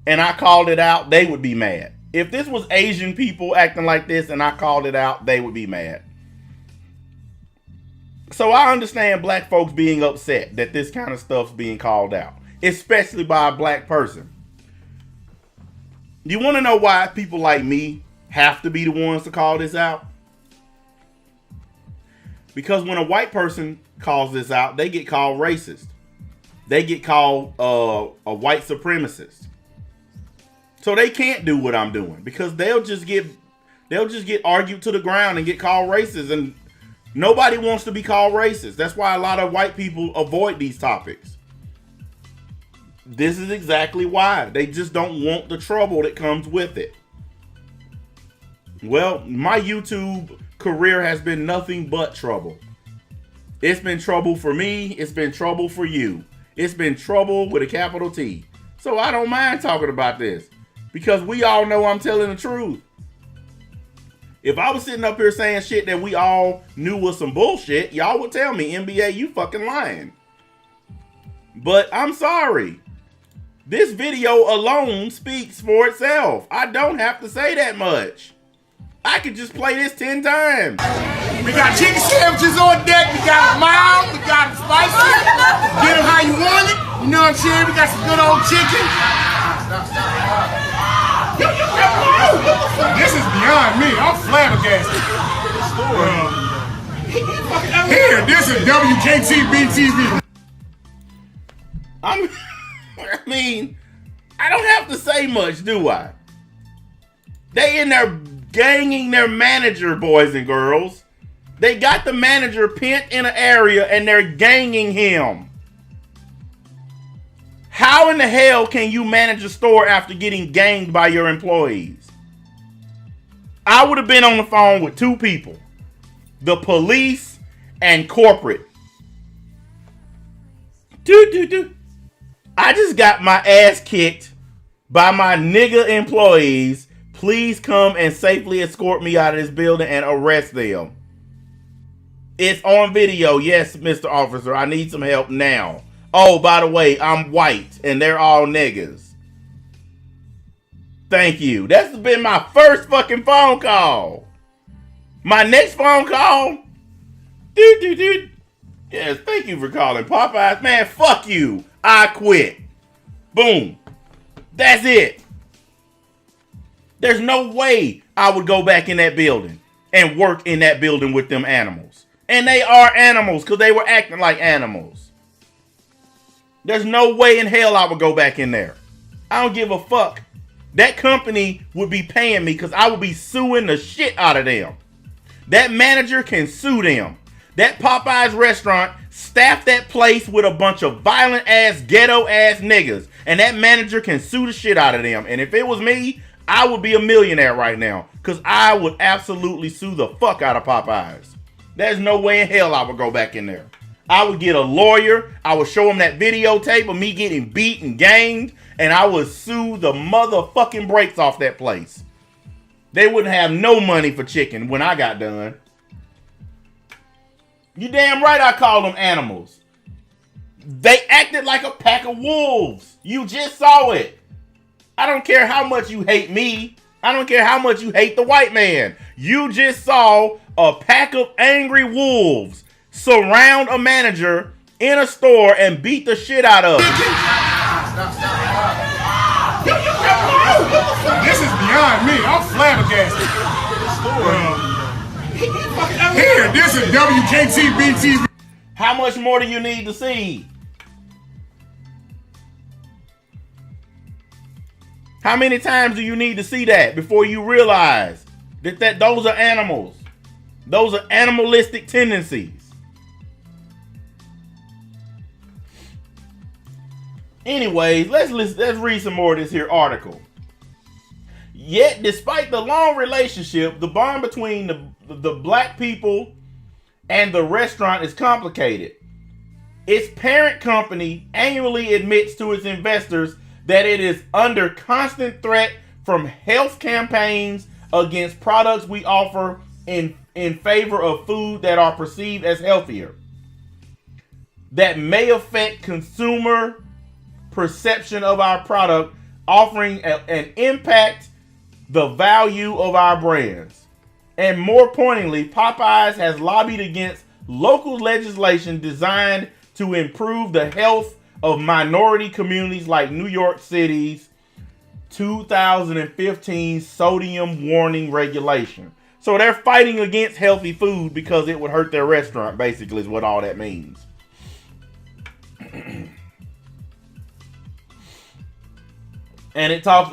and I called it out, they would be mad. If this was Asian people acting like this and I called it out, they would be mad. So I understand black folks being upset that this kind of stuff's being called out, especially by a black person. You want to know why people like me have to be the ones to call this out? Because when a white person calls this out, they get called racist. They get called a white supremacist. So they can't do what I'm doing because they'll just get argued to the ground and get called racist, and nobody wants to be called racist. That's why a lot of white people avoid these topics. This is exactly why. They just don't want the trouble that comes with it. Well, my YouTube career has been nothing but trouble. It's been trouble for me. It's been trouble for you. It's been trouble with a capital T. So I don't mind talking about this because we all know I'm telling the truth. If I was sitting up here saying shit that we all knew was some bullshit, y'all would tell me, NBA, you fucking lying. But I'm sorry. This video alone speaks for itself. I don't have to say that much. I could just play this 10 times. We got chicken sandwiches on deck. We got them mild. We got them spicy. Get them how you want it. You know what I'm saying? We got some good old chicken. This is beyond me. I'm flabbergasted. Here, this is WKTB-TV. I mean, I don't have to say much, do I? They in there ganging their manager, boys and girls. They got the manager pent in an area and they're ganging him. How in the hell can you manage a store after getting ganged by your employees? I would have been on the phone with 2 people. The police and corporate. I just got my ass kicked by my nigga employees. Please come and safely escort me out of this building and arrest them. It's on video. Yes, Mr. Officer, I need some help now. Oh, by the way, I'm white and they're all niggas. Thank you. That's been my first fucking phone call. My next phone call. Yes, thank you for calling Popeyes. Man, fuck you. I quit. Boom. That's it. There's no way I would go back in that building and work in that building with them animals. And they are animals because they were acting like animals. There's no way in hell I would go back in there. I don't give a fuck. That company would be paying me because I would be suing the shit out of them. That manager can sue them. That Popeyes restaurant staffed that place with a bunch of violent ass, ghetto ass niggas. And that manager can sue the shit out of them. And if it was me, I would be a millionaire right now. Because I would absolutely sue the fuck out of Popeyes. There's no way in hell I would go back in there. I would get a lawyer. I would show him that videotape of me getting beat and ganged. And I would sue the motherfucking brakes off that place. They wouldn't have no money for chicken when I got done. You damn right I call them animals. They acted like a pack of wolves. You just saw it. I don't care how much you hate me. I don't care how much you hate the white man. You just saw a pack of angry wolves surround a manager in a store and beat the shit out of him. This is beyond me. I'm flabbergasted. Here, this is WKTB-TV. How much more do you need to see? How many times do you need to see that before you realize that those are animals? Those are animalistic tendencies. Anyways, let's read some more of this here article. Yet, despite the long relationship, the bond between the black people and the restaurant is complicated. Its parent company annually admits to its investors that it is under constant threat from health campaigns against products we offer in favor of food that are perceived as healthier, that may affect consumer perception of our product offering and impact the value of our brands. And more pointedly, Popeyes has lobbied against local legislation designed to improve the health of minority communities like New York City's 2015 sodium warning regulation. So they're fighting against healthy food because it would hurt their restaurant, basically, is what all that means. And it talks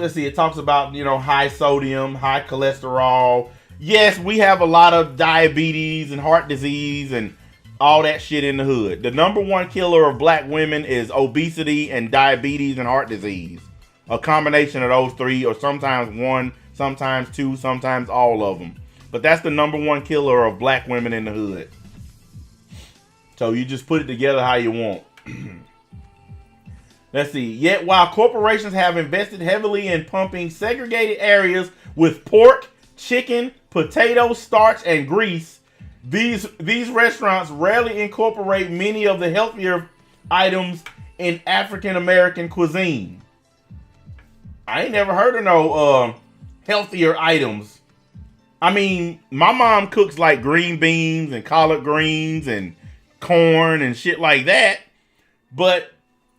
about, high sodium, high cholesterol. Yes, we have a lot of diabetes and heart disease and all that shit in the hood. The number one killer of black women is obesity and diabetes and heart disease. A combination of those three, or sometimes one, sometimes two, sometimes all of them. But that's the number one killer of black women in the hood. So you just put it together how you want. Let's see. Yet while corporations have invested heavily in pumping segregated areas with pork, chicken, potato, starch, and grease, these restaurants rarely incorporate many of the healthier items in African American cuisine. I ain't never heard of no healthier items. I mean, my mom cooks like green beans and collard greens and corn and shit like that, but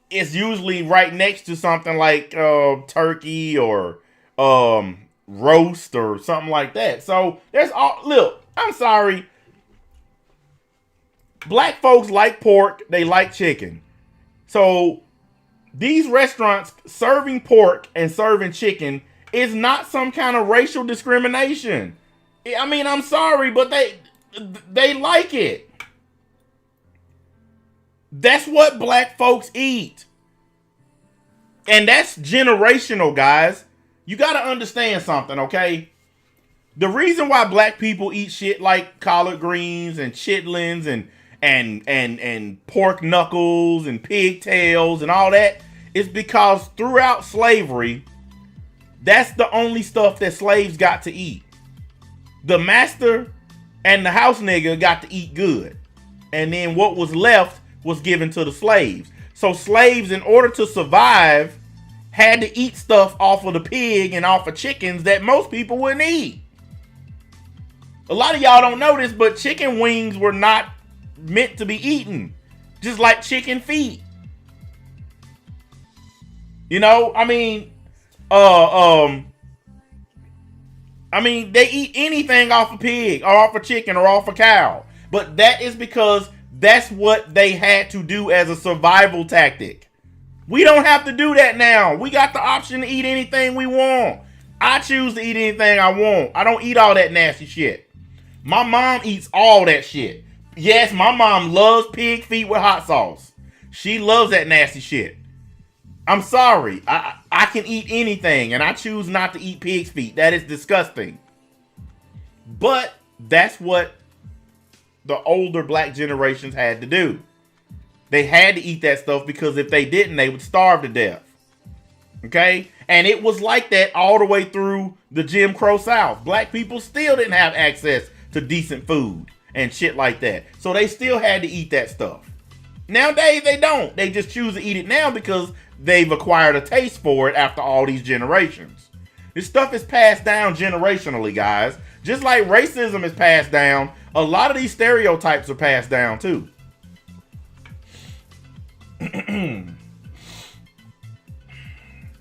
it's usually right next to something like turkey or roast or something like that. So there's all. Look, I'm sorry. Black folks like pork. They like chicken. So these restaurants serving pork and serving chicken is not some kind of racial discrimination. I mean, I'm sorry, but they like it. That's what black folks eat. And that's generational, guys. You got to understand something, okay? The reason why black people eat shit like collard greens and chitlins and pork knuckles and pigtails and all that is because throughout slavery, that's the only stuff that slaves got to eat. The master and the house nigga got to eat good. And then what was left was given to the slaves. So slaves, in order to survive, had to eat stuff off of the pig and off of chickens that most people wouldn't eat. A lot of y'all don't know this, but chicken wings were not meant to be eaten. Just like chicken feet. You know, I mean, they eat anything off a pig or off a chicken or off a cow. But that is because that's what they had to do as a survival tactic. We don't have to do that now. We got the option to eat anything we want. I choose to eat anything I want. I don't eat all that nasty shit. My mom eats all that shit. Yes, my mom loves pig feet with hot sauce. She loves that nasty shit. I'm sorry. I can eat anything, and I choose not to eat pig's feet. That is disgusting. But that's what the older black generations had to do. They had to eat that stuff because if they didn't, they would starve to death. Okay? And it was like that all the way through the Jim Crow South. Black people still didn't have access to decent food and shit like that. So they still had to eat that stuff. Nowadays, they don't. They just choose to eat it now because they've acquired a taste for it after all these generations. This stuff is passed down generationally, guys. Just like racism is passed down, a lot of these stereotypes are passed down too.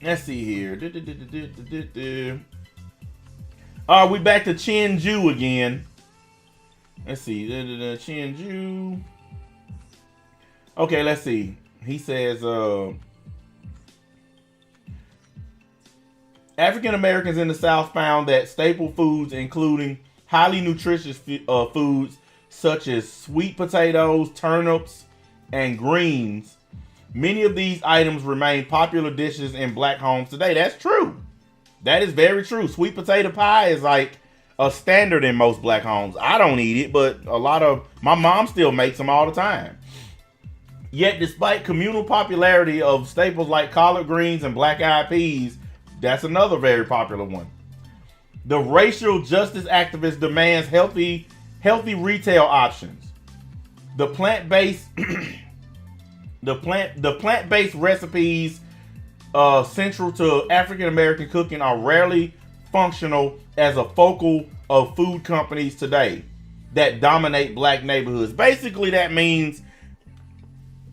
Let's see here. We back to Chinju again. Let's see. Chinju. Okay, let's see. He says, African Americans in the South found that staple foods, including highly nutritious foods such as sweet potatoes, turnips, and greens, many of these items remain popular dishes in black homes today. That's true. That is very true. Sweet potato pie is like a standard in most black homes. I don't eat it, but my mom still makes them all the time. Yet, despite communal popularity of staples like collard greens and black-eyed peas, that's another very popular one. The racial justice activist demands healthy retail options. The plant-based recipes central to African American cooking are rarely functional as a focal of food companies today that dominate black neighborhoods. Basically, that means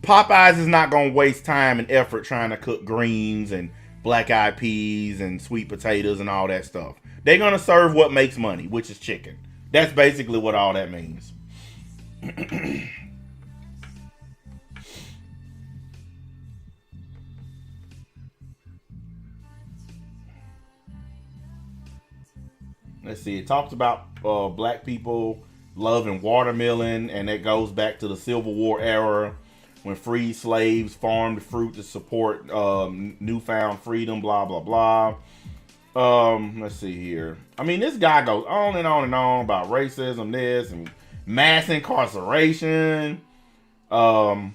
Popeyes is not going to waste time and effort trying to cook greens and black-eyed peas and sweet potatoes and all that stuff. They're going to serve what makes money, which is chicken. That's basically what all that means. Let's see. It talks about black people loving watermelon, and that goes back to the Civil War era when freed slaves farmed fruit to support newfound freedom, blah, blah, blah. Let's see here. I mean, this guy goes on and on and on about racism, this, and mass incarceration. The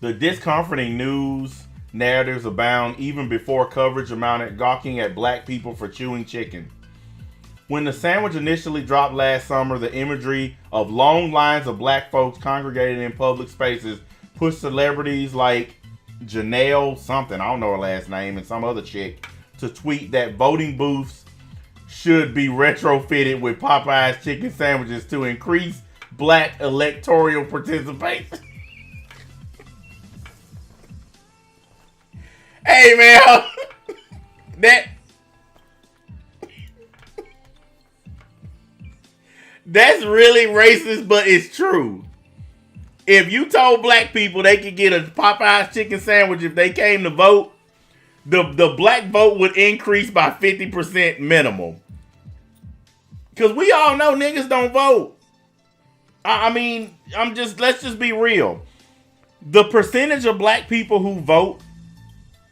discomforting news narratives abound even before coverage amounted gawking at black people for chewing chicken. When the sandwich initially dropped last summer, the imagery of long lines of black folks congregated in public spaces push celebrities like Janelle something, I don't know her last name, and some other chick to tweet that voting booths should be retrofitted with Popeye's chicken sandwiches to increase black electoral participation. Hey man, that's really racist, but it's true. If you told black people they could get a Popeye's chicken sandwich if they came to vote, the black vote would increase by 50% minimum. Because we all know niggas don't vote. I mean, let's just be real. The percentage of black people who vote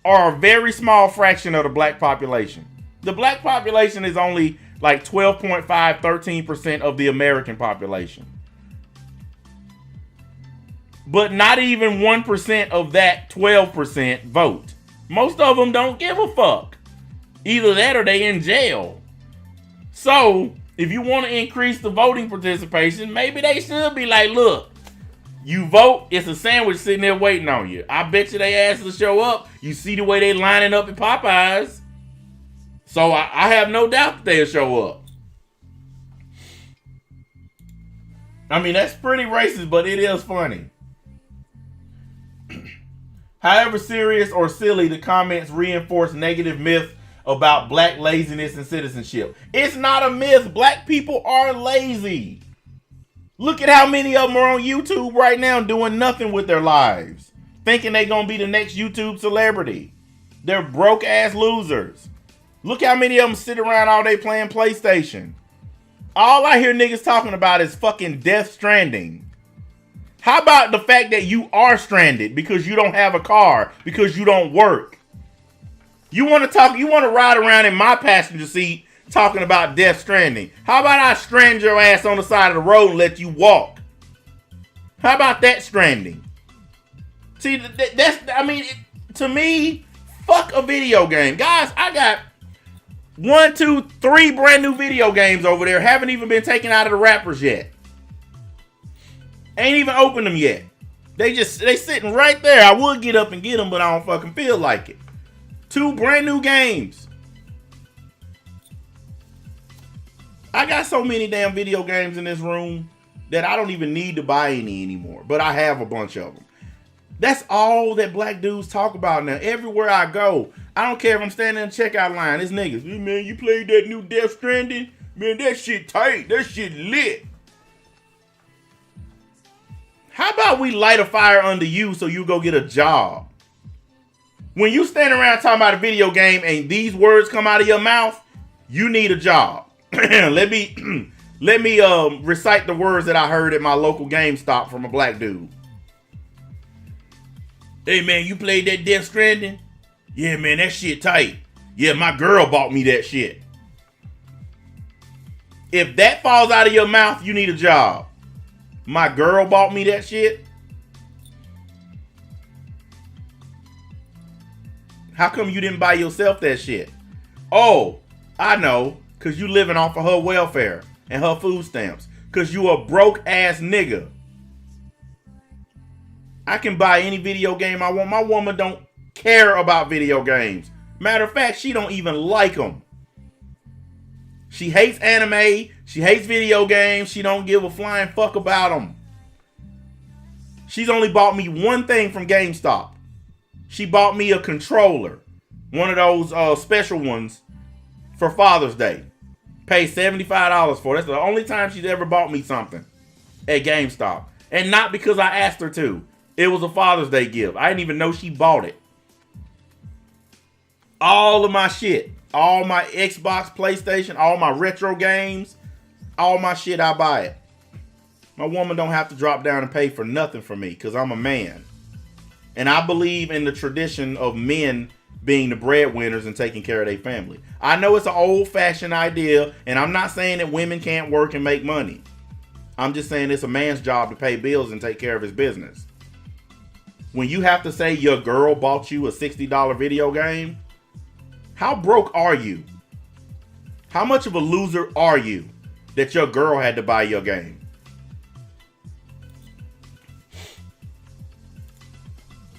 are a very small fraction of the black population. The black population is only like 12.5, 13% of the American population. But not even 1% of that 12% vote. Most of them don't give a fuck. Either that or they in jail. So, if you want to increase the voting participation, maybe they should be like, look, you vote, it's a sandwich sitting there waiting on you. I bet you they ask to show up. You see the way they lining up at Popeyes. So I have no doubt that they'll show up. I mean, that's pretty racist, but it is funny. However serious or silly, the comments reinforce negative myths about black laziness and citizenship. It's not a myth. Black people are lazy. Look at how many of them are on YouTube right now doing nothing with their lives. Thinking they're going to be the next YouTube celebrity. They're broke ass losers. Look how many of them sit around all day playing PlayStation. All I hear niggas talking about is fucking Death Stranding. How about the fact that you are stranded because you don't have a car, because you don't work? You want to ride around in my passenger seat talking about Death Stranding. How about I strand your ass on the side of the road and let you walk? How about that stranding? See, to me, fuck a video game. Guys, I got 1, 2, 3 brand new video games over there. Haven't even been taken out of the wrappers yet. Ain't even opened them yet. They sitting right there. I would get up and get them, but I don't fucking feel like it. 2 brand new games. I got so many damn video games in this room that I don't even need to buy any anymore. But I have a bunch of them. That's all that black dudes talk about now. Everywhere I go, I don't care if I'm standing in the checkout line. It's niggas. Hey, man, you played that new Death Stranding? Man, that shit tight. That shit lit. How about we light a fire under you so you go get a job? When you stand around talking about a video game and these words come out of your mouth, you need a job. Let me recite the words that I heard at my local GameStop from a black dude. Hey man, you played that Death Stranding? Yeah man, that shit tight. Yeah, my girl bought me that shit. If that falls out of your mouth, you need a job. My girl bought me that shit. How come you didn't buy yourself that shit? Oh, I know. Because you living off of her welfare and her food stamps. Because you a broke ass nigga. I can buy any video game I want. My woman don't care about video games. Matter of fact, she don't even like them. She hates anime. She hates video games. She don't give a flying fuck about them. She's only bought me one thing from GameStop. She bought me a controller. One of those special ones for Father's Day. Paid $75 for it. That's the only time she's ever bought me something at GameStop. And not because I asked her to. It was a Father's Day gift. I didn't even know she bought it. All of my shit. All my Xbox, PlayStation, all my retro games, all my shit, I buy it. My woman don't have to drop down and pay for nothing for me because I'm a man. And I believe in the tradition of men being the breadwinners and taking care of their family. I know it's an old-fashioned idea, and I'm not saying that women can't work and make money. I'm just saying it's a man's job to pay bills and take care of his business. When you have to say your girl bought you a $60 video game, how broke are you? How much of a loser are you that your girl had to buy your game?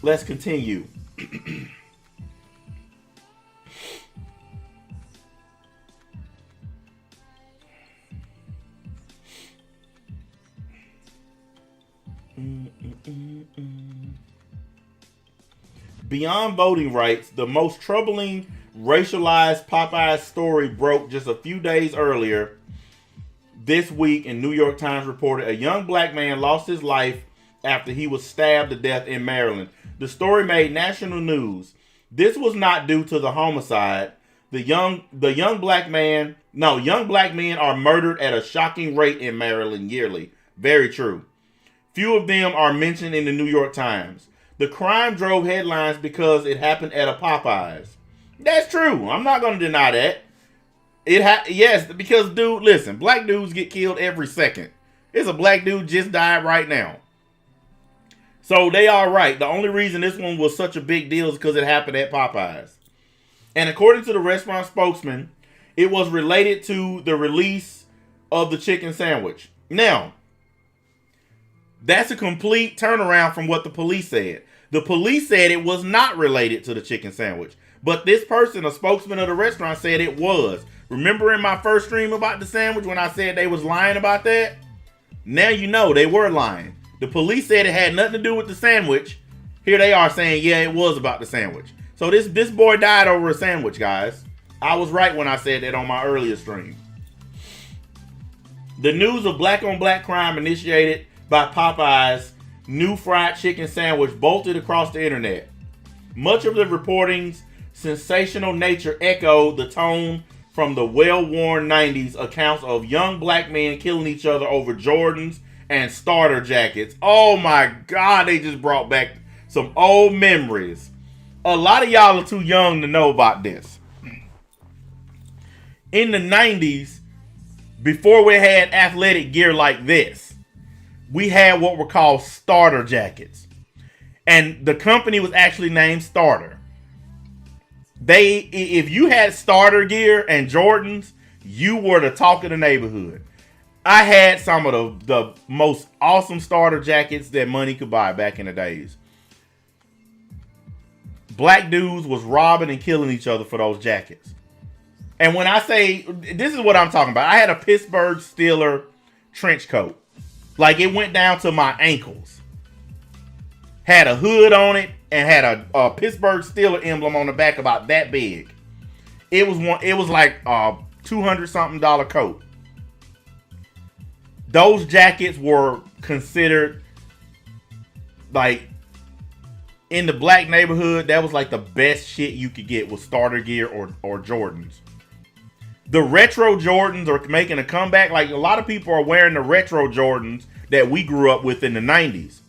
Let's continue. Beyond voting rights, the most troubling racialized Popeye story broke just a few days earlier this week. In New York Times reported a young black man lost his life after he was stabbed to death in Maryland. The story made national news. This was not due to the homicide. Young black men are murdered at a shocking rate in Maryland yearly. Very true. Few of them are mentioned in the New York Times. The crime drove headlines because it happened at a Popeyes. That's true. I'm not going to deny that. Yes, because dude, listen, black dudes get killed every second. There's a black dude just died right now. So they are right. The only reason this one was such a big deal is because it happened at Popeyes. And according to the restaurant spokesman, it was related to the release of the chicken sandwich. Now, that's a complete turnaround from what the police said. The police said it was not related to the chicken sandwich. But this person, a spokesman of the restaurant, said it was. Remember in my first stream about the sandwich when I said they was lying about that? Now you know they were lying. The police said it had nothing to do with the sandwich. Here they are saying, yeah, it was about the sandwich. So this boy died over a sandwich, guys. I was right when I said that on my earlier stream. The news of black-on-black crime initiated by Popeye's new fried chicken sandwich bolted across the internet. Much of the reporting's sensational nature echoed the tone from the well-worn 90s accounts of young black men killing each other over Jordans and starter jackets. Oh my God, they just brought back some old memories. A lot of y'all are too young to know about this. In the 90s, before we had athletic gear like this, we had what were called starter jackets. And the company was actually named Starter. If you had starter gear and Jordans, you were the talk of the neighborhood. I had some of the most awesome starter jackets that money could buy back in the days. Black dudes was robbing and killing each other for those jackets. And when I say, this is what I'm talking about. I had a Pittsburgh Steelers trench coat. Like it went down to my ankles. Had a hood on it and had a Pittsburgh Steelers emblem on the back about that big. It was like a $200-something coat. Those jackets were considered, like, in the black neighborhood, that was like the best shit you could get with starter gear or Jordans. The retro Jordans are making a comeback. Like, a lot of people are wearing the retro Jordans that we grew up with in the 90s.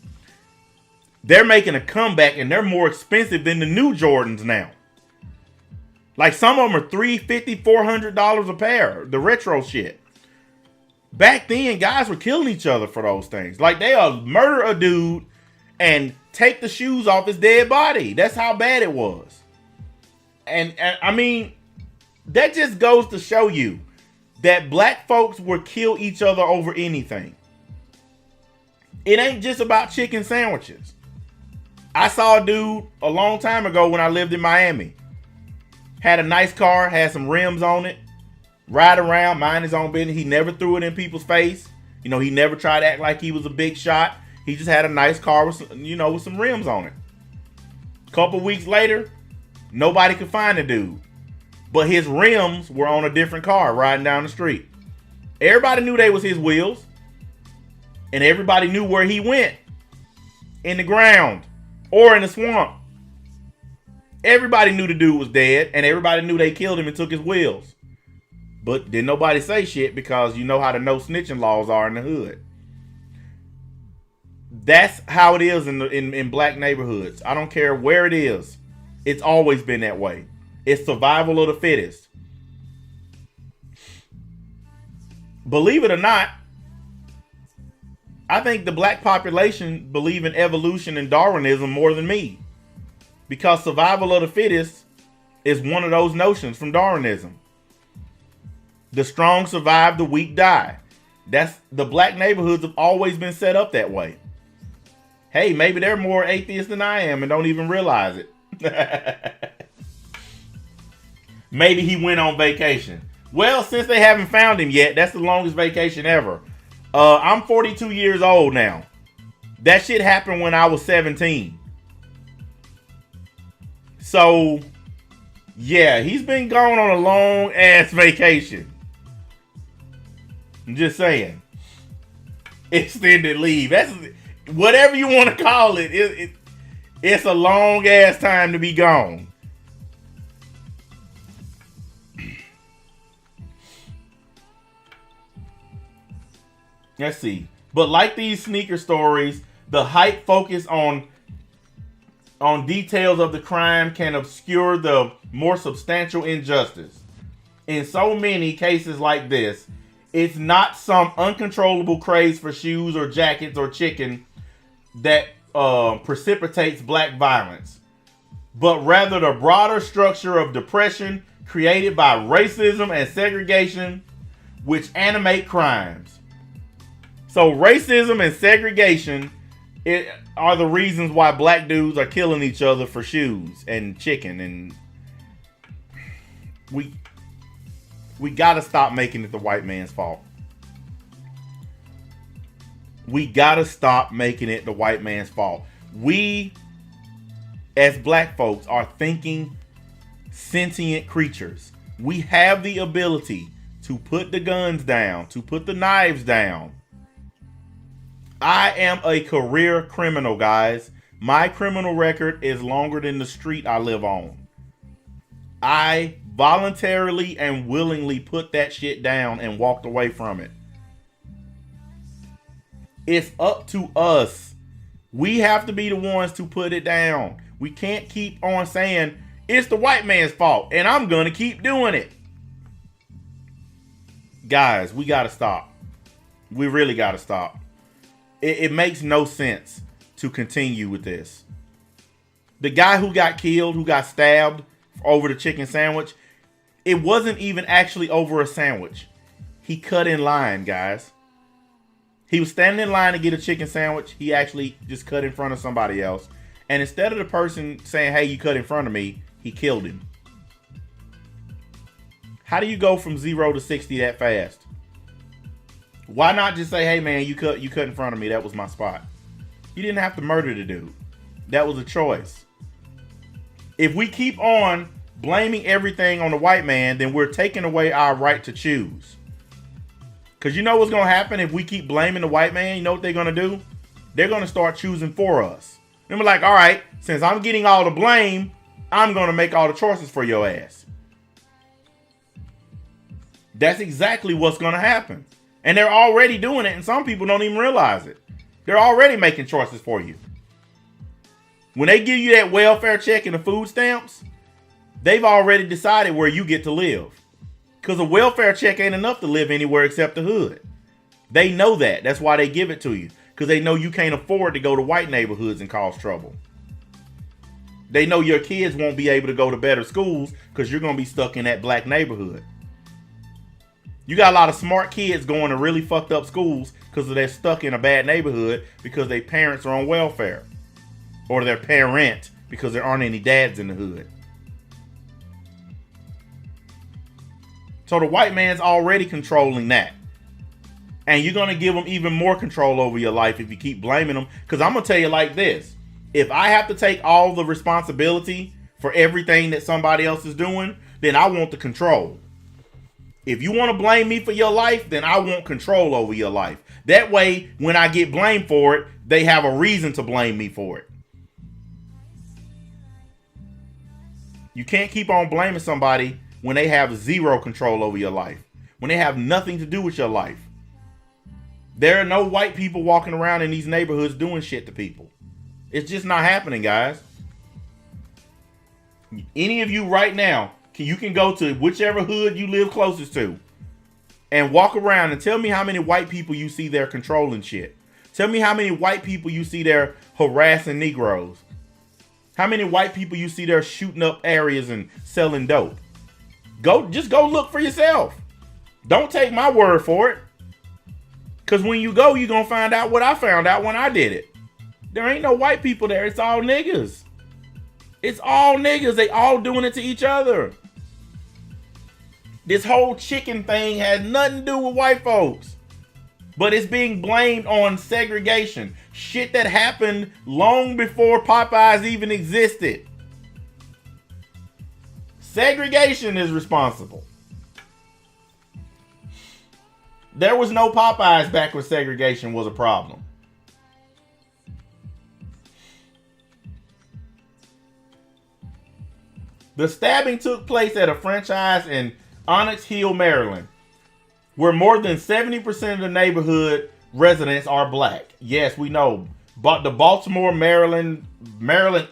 They're making a comeback and they're more expensive than the new Jordans now. Like, some of them are $350, $400 a pair, the retro shit. Back then, guys were killing each other for those things. Like, they'll murder a dude and take the shoes off his dead body. That's how bad it was. And I mean, that just goes to show you that black folks will kill each other over anything. It ain't just about chicken sandwiches. I saw a dude a long time ago when I lived in Miami. Had a nice car, had some rims on it. Ride around, mind his own business. He never threw it in people's face. You know, he never tried to act like he was a big shot. He just had a nice car with some rims on it. Couple weeks later, nobody could find the dude. But his rims were on a different car riding down the street. Everybody knew they was his wheels. And everybody knew where he went. In the ground. Or in the swamp. Everybody knew the dude was dead. And everybody knew they killed him and took his wheels. But didn't nobody say shit because you know how the no snitching laws are in the hood. That's how it is in black neighborhoods. I don't care where it is. It's always been that way. It's survival of the fittest. Believe it or not, I think the black population believe in evolution and Darwinism more than me. Because survival of the fittest is one of those notions from Darwinism. The strong survive, the weak die. The black neighborhoods have always been set up that way. Hey, maybe they're more atheist than I am and don't even realize it. Maybe he went on vacation. Well, since they haven't found him yet, that's the longest vacation ever. I'm 42 years old now. That shit happened when I was 17. So, yeah, he's been gone on a long ass vacation. I'm just saying. Extended leave. That's whatever you want to call it. It's a long ass time to be gone. Let's see. But like these sneaker stories, the hype focus on details of the crime can obscure the more substantial injustice. In so many cases like this, it's not some uncontrollable craze for shoes or jackets or chicken that precipitates black violence, but rather the broader structure of depression created by racism and segregation, which animate crimes. So racism and segregation are the reasons why black dudes are killing each other for shoes and chicken, and we gotta stop making it the white man's fault. We gotta stop making it the white man's fault. We, as black folks, are thinking sentient creatures. We have the ability to put the guns down, to put the knives down. I am a career criminal, guys. My criminal record is longer than the street I live on. I voluntarily and willingly put that shit down and walked away from it. It's up to us. We have to be the ones to put it down. We can't keep on saying it's the white man's fault and I'm gonna keep doing it. Guys, we gotta stop. We really gotta stop. It makes no sense to continue with this. The guy who got killed, who got stabbed over the chicken sandwich, it wasn't even actually over a sandwich. He cut in line, guys. He was standing in line to get a chicken sandwich. He actually just cut in front of somebody else. And instead of the person saying, hey, you cut in front of me, he killed him. How do you go from 0 to 60 that fast? Why not just say, hey man, you cut in front of me, that was my spot. You didn't have to murder the dude. That was a choice. If we keep on blaming everything on the white man, then we're taking away our right to choose. Because you know what's going to happen if we keep blaming the white man? You know what they're going to do? They're going to start choosing for us. And we're like, all right, since I'm getting all the blame, I'm going to make all the choices for your ass. That's exactly what's going to happen. And they're already doing it, and some people don't even realize it. They're already making choices for you. When they give you that welfare check and the food stamps, they've already decided where you get to live. Because a welfare check ain't enough to live anywhere except the hood. They know that. That's why they give it to you. Because they know you can't afford to go to white neighborhoods and cause trouble. They know your kids won't be able to go to better schools because you're going to be stuck in that black neighborhood. You got a lot of smart kids going to really fucked up schools because they're stuck in a bad neighborhood because their parents are on welfare. Or their parent because there aren't any dads in the hood. So the white man's already controlling that. And you're going to give them even more control over your life if you keep blaming them. Because I'm going to tell you like this. If I have to take all the responsibility for everything that somebody else is doing, then I want the control. If you want to blame me for your life, then I want control over your life. That way, when I get blamed for it, they have a reason to blame me for it. You can't keep on blaming somebody when they have zero control over your life. When they have nothing to do with your life. There are no white people walking around in these neighborhoods doing shit to people. It's just not happening, guys. Any of you right now, you can go to whichever hood you live closest to and walk around and tell me how many white people you see there controlling shit. Tell me how many white people you see there harassing Negroes. How many white people you see there shooting up areas and selling dope. Just go look for yourself. Don't take my word for it. Because when you go, you're going to find out what I found out when I did it. There ain't no white people there. It's all niggas. It's all niggas. They all doing it to each other. This whole chicken thing has nothing to do with white folks. But it's being blamed on segregation. Shit that happened long before Popeyes even existed. Segregation is responsible. There was no Popeyes back when segregation was a problem. The stabbing took place at a franchise in Onyx Hill, Maryland, where more than 70% of the neighborhood residents are black. Yes, we know, but the Baltimore, Maryland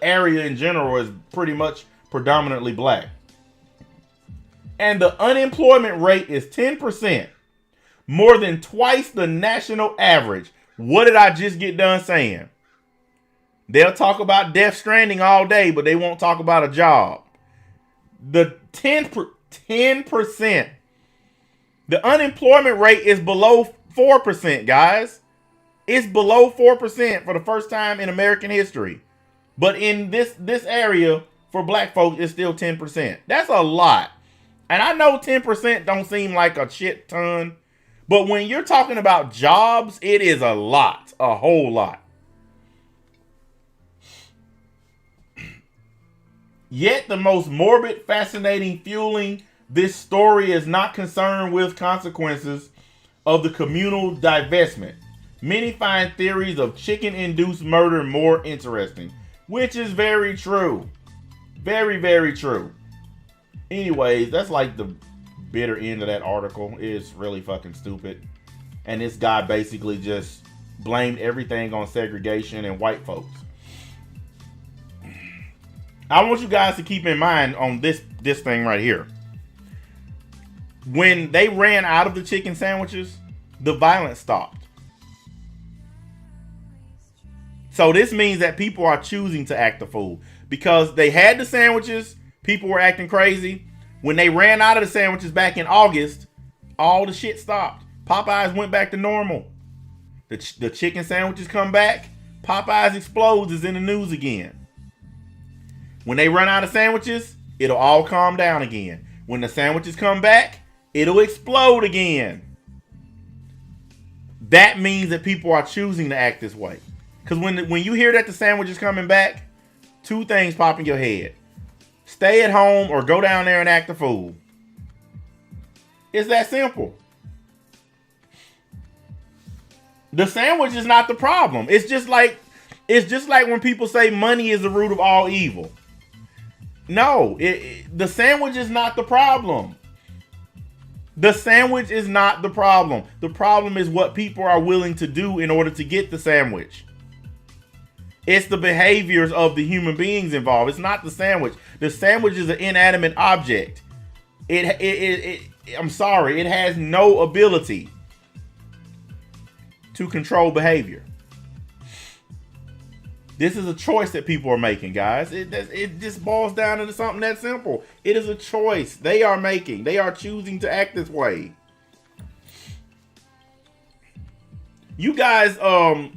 area in general is pretty much predominantly black. And the unemployment rate is 10%, more than twice the national average. What did I just get done saying? They'll talk about Death Stranding all day, but they won't talk about a job. The 10%. The unemployment rate is below 4%, guys. It's below 4% for the first time in American history. But in this area, for black folks, it's still 10%. That's a lot. And I know 10% don't seem like a shit ton. But when you're talking about jobs, it is a lot. A whole lot. Yet the most morbid, fascinating, fueling this story is not concerned with consequences of the communal divestment. Many find theories of chicken-induced murder more interesting, which is very true. Very, very true. Anyways, that's like the bitter end of that article. It's really fucking stupid. And this guy basically just blamed everything on segregation and white folks. I want you guys to keep in mind on this thing right here. When they ran out of the chicken sandwiches, the violence stopped. So this means that people are choosing to act a fool. Because they had the sandwiches, people were acting crazy. When they ran out of the sandwiches back in August, all the shit stopped. Popeyes went back to normal. The chicken sandwiches come back, Popeyes explodes is in the news again. When they run out of sandwiches, it'll all calm down again. When the sandwiches come back, it'll explode again. That means that people are choosing to act this way. Because when you hear that the sandwich is coming back, two things pop in your head. Stay at home or go down there and act a fool. It's that simple. The sandwich is not the problem. It's just like when people say money is the root of all evil. No, the sandwich is not the problem. The sandwich is not the problem. The problem is what people are willing to do in order to get the sandwich. It's the behaviors of the human beings involved. It's not the sandwich. The sandwich is an inanimate object. I'm sorry, it has no ability to control behavior. This is a choice that people are making, guys. It just boils down into something that simple. It is a choice they are making. They are choosing to act this way. You guys, wait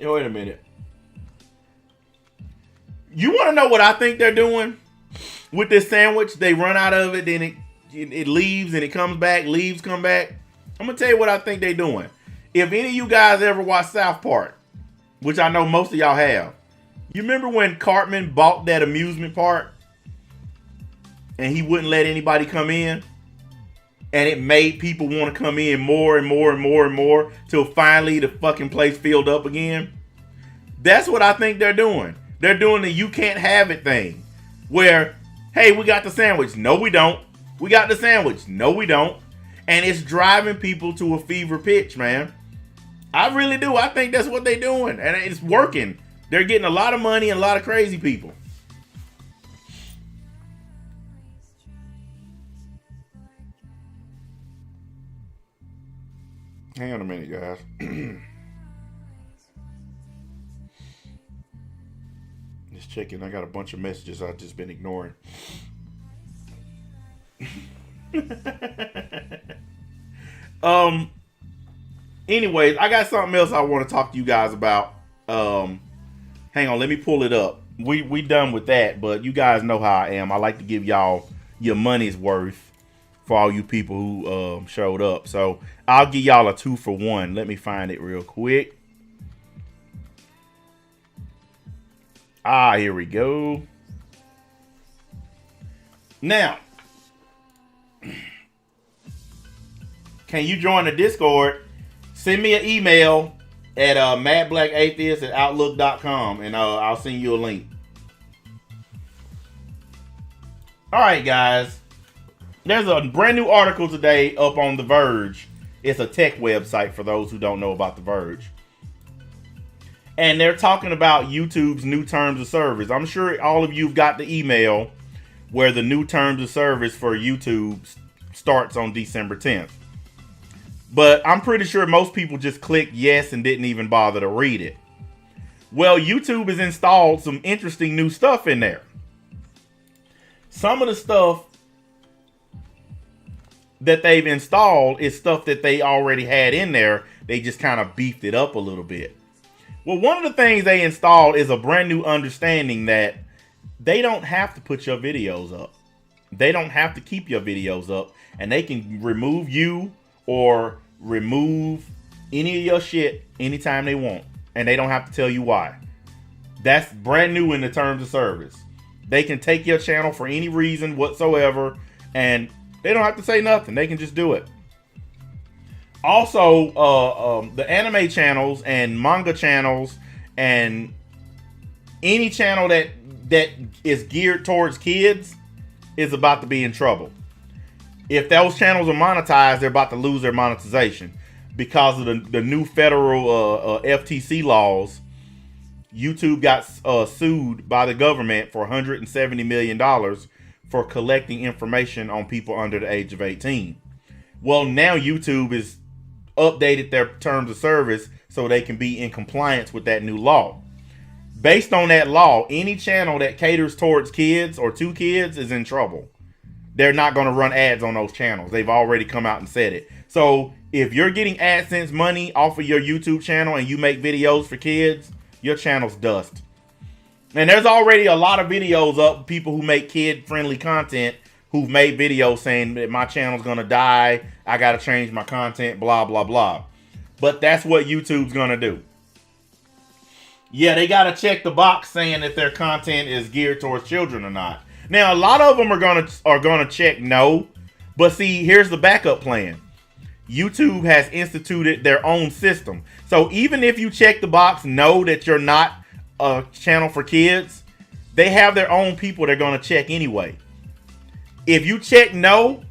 a minute. You want to know what I think they're doing with this sandwich? They run out of it, then it leaves and it comes back, leaves, come back. I'm going to tell you what I think they're doing. If any of you guys ever watch South Park, which I know most of y'all have. You remember when Cartman bought that amusement park and he wouldn't let anybody come in? And it made people want to come in more and more and more and more till finally the fucking place filled up again. That's what I think they're doing. They're doing the you can't have it thing. Where, hey, we got the sandwich. No, we don't. We got the sandwich. No, we don't. And it's driving people to a fever pitch, man. I really do. I think that's what they're doing. And it's working. They're getting a lot of money and a lot of crazy people. Hang on a minute, guys. This chicken, I got a bunch of messages I've just been ignoring. Anyways, I got something else I want to talk to you guys about. Hang on, let me pull it up. We done with that, but you guys know how I am. I like to give y'all your money's worth for all you people who showed up. So I'll give y'all a 2 for 1. Let me find it real quick. Here we go. Now, can you join the Discord? Send me an email at madblackatheist@outlook.com and I'll send you a link. All right, guys. There's a brand new article today up on The Verge. It's a tech website for those who don't know about The Verge. And they're talking about YouTube's new terms of service. I'm sure all of you've got the email where the new terms of service for YouTube starts on December 10th. But I'm pretty sure most people just clicked yes and didn't even bother to read it. Well, YouTube has installed some interesting new stuff in there. Some of the stuff that they've installed is stuff that they already had in there. They just kind of beefed it up a little bit. Well, one of the things they installed is a brand new understanding that they don't have to put your videos up. They don't have to keep your videos up, and they can remove you or remove any of your shit anytime they want, and they don't have to tell you why. That's brand new in the terms of service. They can take your channel for any reason whatsoever, and they don't have to say nothing. They can just do it. Also, the anime channels and manga channels and any channel that is geared towards kids is about to be in trouble. If those channels are monetized, they're about to lose their monetization because of the new federal FTC laws. YouTube got sued by the government for $170 million for collecting information on people under the age of 18. Well, now YouTube has updated their terms of service so they can be in compliance with that new law. Based on that law, any channel that caters towards kids or to kids is in trouble. They're not going to run ads on those channels. They've already come out and said it. So if you're getting AdSense money off of your YouTube channel and you make videos for kids, your channel's dust. And there's already a lot of videos up, people who make kid-friendly content who've made videos saying that my channel's going to die, I got to change my content, blah, blah, blah. But that's what YouTube's going to do. Yeah, they got to check the box saying that their content is geared towards children or not. Now, a lot of them are gonna check no, but see, here's the backup plan. YouTube has instituted their own system. So even if you check the box no that you're not a channel for kids, they have their own people they're gonna check anyway. If you check no,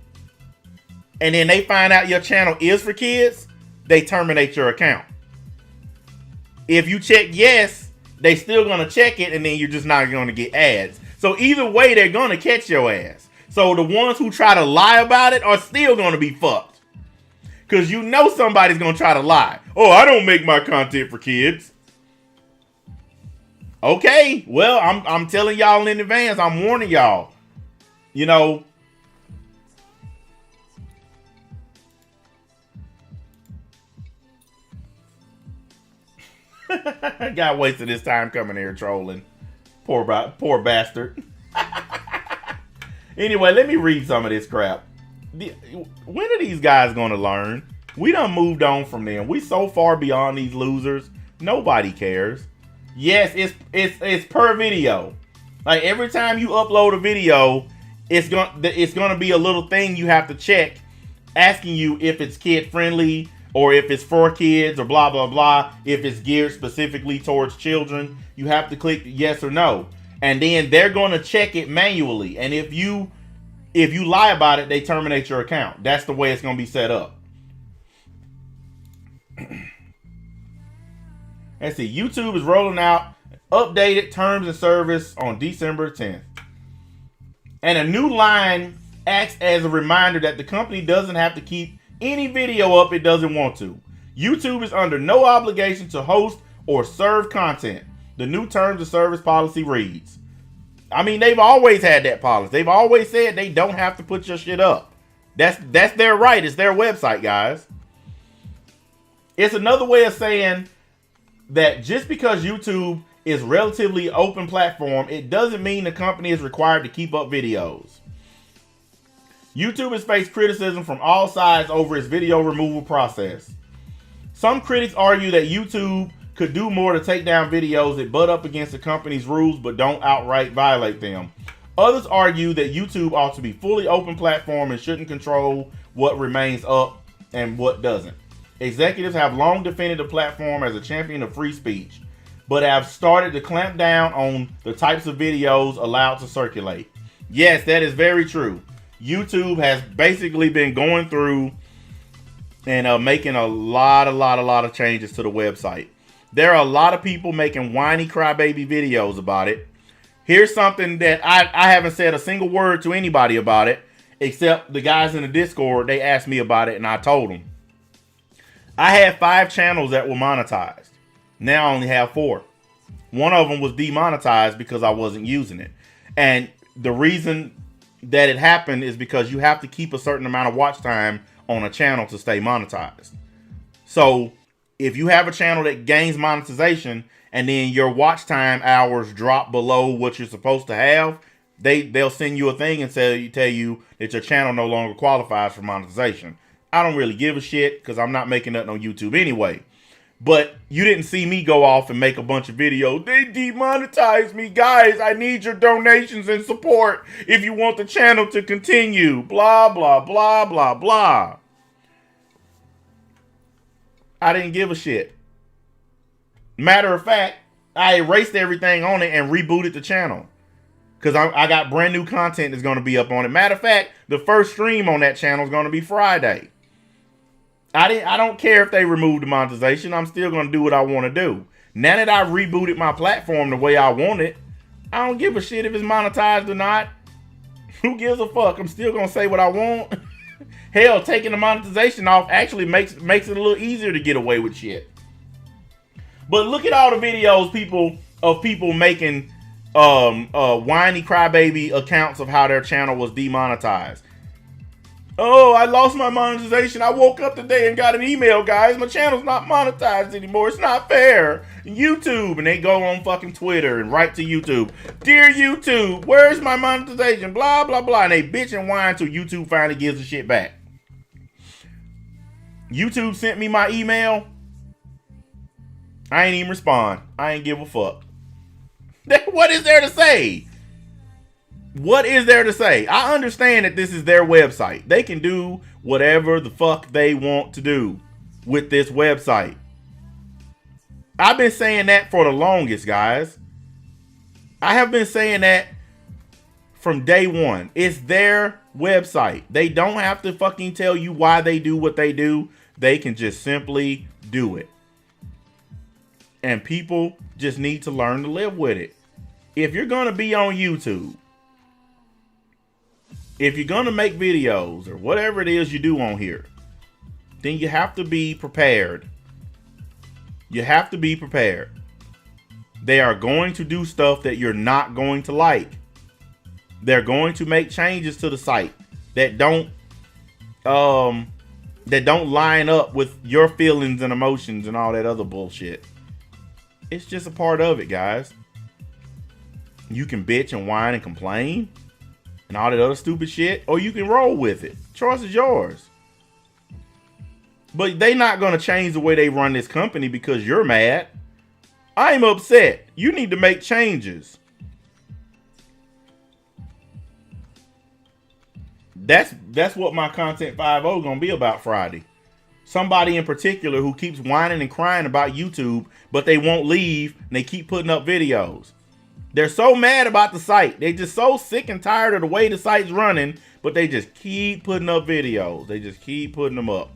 and then they find out your channel is for kids, they terminate your account. If you check yes, they still gonna check it, and then you're just not gonna get ads. So either way, they're going to catch your ass. So the ones who try to lie about it are still going to be fucked. Because you know somebody's going to try to lie. Oh, I don't make my content for kids. Okay, well, I'm telling y'all in advance. I'm warning y'all. You know. Guy wasted his time coming here trolling. Poor bastard. Anyway, let me read some of this crap. When are these guys going to learn? We done moved on from them. We so far beyond these losers. Nobody cares. Yes, it's per video. Like every time you upload a video, it's gonna be a little thing you have to check, asking you if it's kid friendly or if it's for kids or blah blah blah. If it's geared specifically towards children. You have to click yes or no. And then they're going to check it manually. And if you lie about it, they terminate your account. That's the way it's going to be set up. Let's see. YouTube is rolling out updated terms of service on December 10th. And a new line acts as a reminder that the company doesn't have to keep any video up it doesn't want to. YouTube is under no obligation to host or serve content. The new terms of service policy reads. I mean, they've always had that policy. They've always said they don't have to put your shit up. That's their right. It's their website, guys. It's another way of saying that just because YouTube is relatively open platform, it doesn't mean the company is required to keep up videos. YouTube has faced criticism from all sides over its video removal process. Some critics argue that YouTube could do more to take down videos that butt up against the company's rules but don't outright violate them. Others argue that YouTube ought to be fully open platform and shouldn't control what remains up and what doesn't. Executives have long defended the platform as a champion of free speech, but have started to clamp down on the types of videos allowed to circulate. Yes, that is very true. YouTube has basically been going through and making a lot of changes to the website. There are a lot of people making whiny crybaby videos about it. Here's something that I haven't said a single word to anybody about it, except the guys in the Discord. They asked me about it and I told them. I had 5 channels that were monetized. Now I only have 4. One of them was demonetized because I wasn't using it. And the reason that it happened is because you have to keep a certain amount of watch time on a channel to stay monetized. So if you have a channel that gains monetization and then your watch time hours drop below what you're supposed to have, they'll send you a thing and tell you that your channel no longer qualifies for monetization. I don't really give a shit because I'm not making nothing on YouTube anyway. But you didn't see me go off and make a bunch of videos. They demonetized me. Guys, I need your donations and support if you want the channel to continue. Blah, blah, blah, blah, blah. I didn't give a shit. Matter of fact, I erased everything on it and rebooted the channel. Because I got brand new content that's going to be up on it. Matter of fact, the first stream on that channel is going to be Friday. I don't care if they remove the monetization. I'm still going to do what I want to do. Now that I rebooted my platform the way I want it, I don't give a shit if it's monetized or not. Who gives a fuck? I'm still going to say what I want. Hell, taking the monetization off actually makes it a little easier to get away with shit. But look at all the videos people making whiny crybaby accounts of how their channel was demonetized. Oh, I lost my monetization. I woke up today and got an email, guys. My channel's not monetized anymore. It's not fair. YouTube. And they go on fucking Twitter and write to YouTube. Dear YouTube, where's my monetization? Blah, blah, blah. And they bitch and whine until YouTube finally gives the shit back. YouTube sent me my email. I ain't even respond. I ain't give a fuck. What is there to say? What is there to say? I understand that this is their website. They can do whatever the fuck they want to do with this website. I've been saying that for the longest, guys. I have been saying that from day one. It's their website. They don't have to fucking tell you why they do what they do. They can just simply do it. And people just need to learn to live with it. If you're going to be on YouTube, if you're going to make videos or whatever it is you do on here, then you have to be prepared. You have to be prepared. They are going to do stuff that you're not going to like. They're going to make changes to the site that don't line up with your feelings and emotions and all that other bullshit. It's just a part of it, guys. You can bitch and whine and complain and all that other stupid shit, or you can roll with it. Choice is yours. But they not going to change the way they run this company because you're mad. I'm upset. You need to make changes. That's what my Content 5.0 going to be about Friday. Somebody in particular who keeps whining and crying about YouTube, but they won't leave and they keep putting up videos. They're so mad about the site. They're just so sick and tired of the way the site's running, but they just keep putting up videos. They just keep putting them up.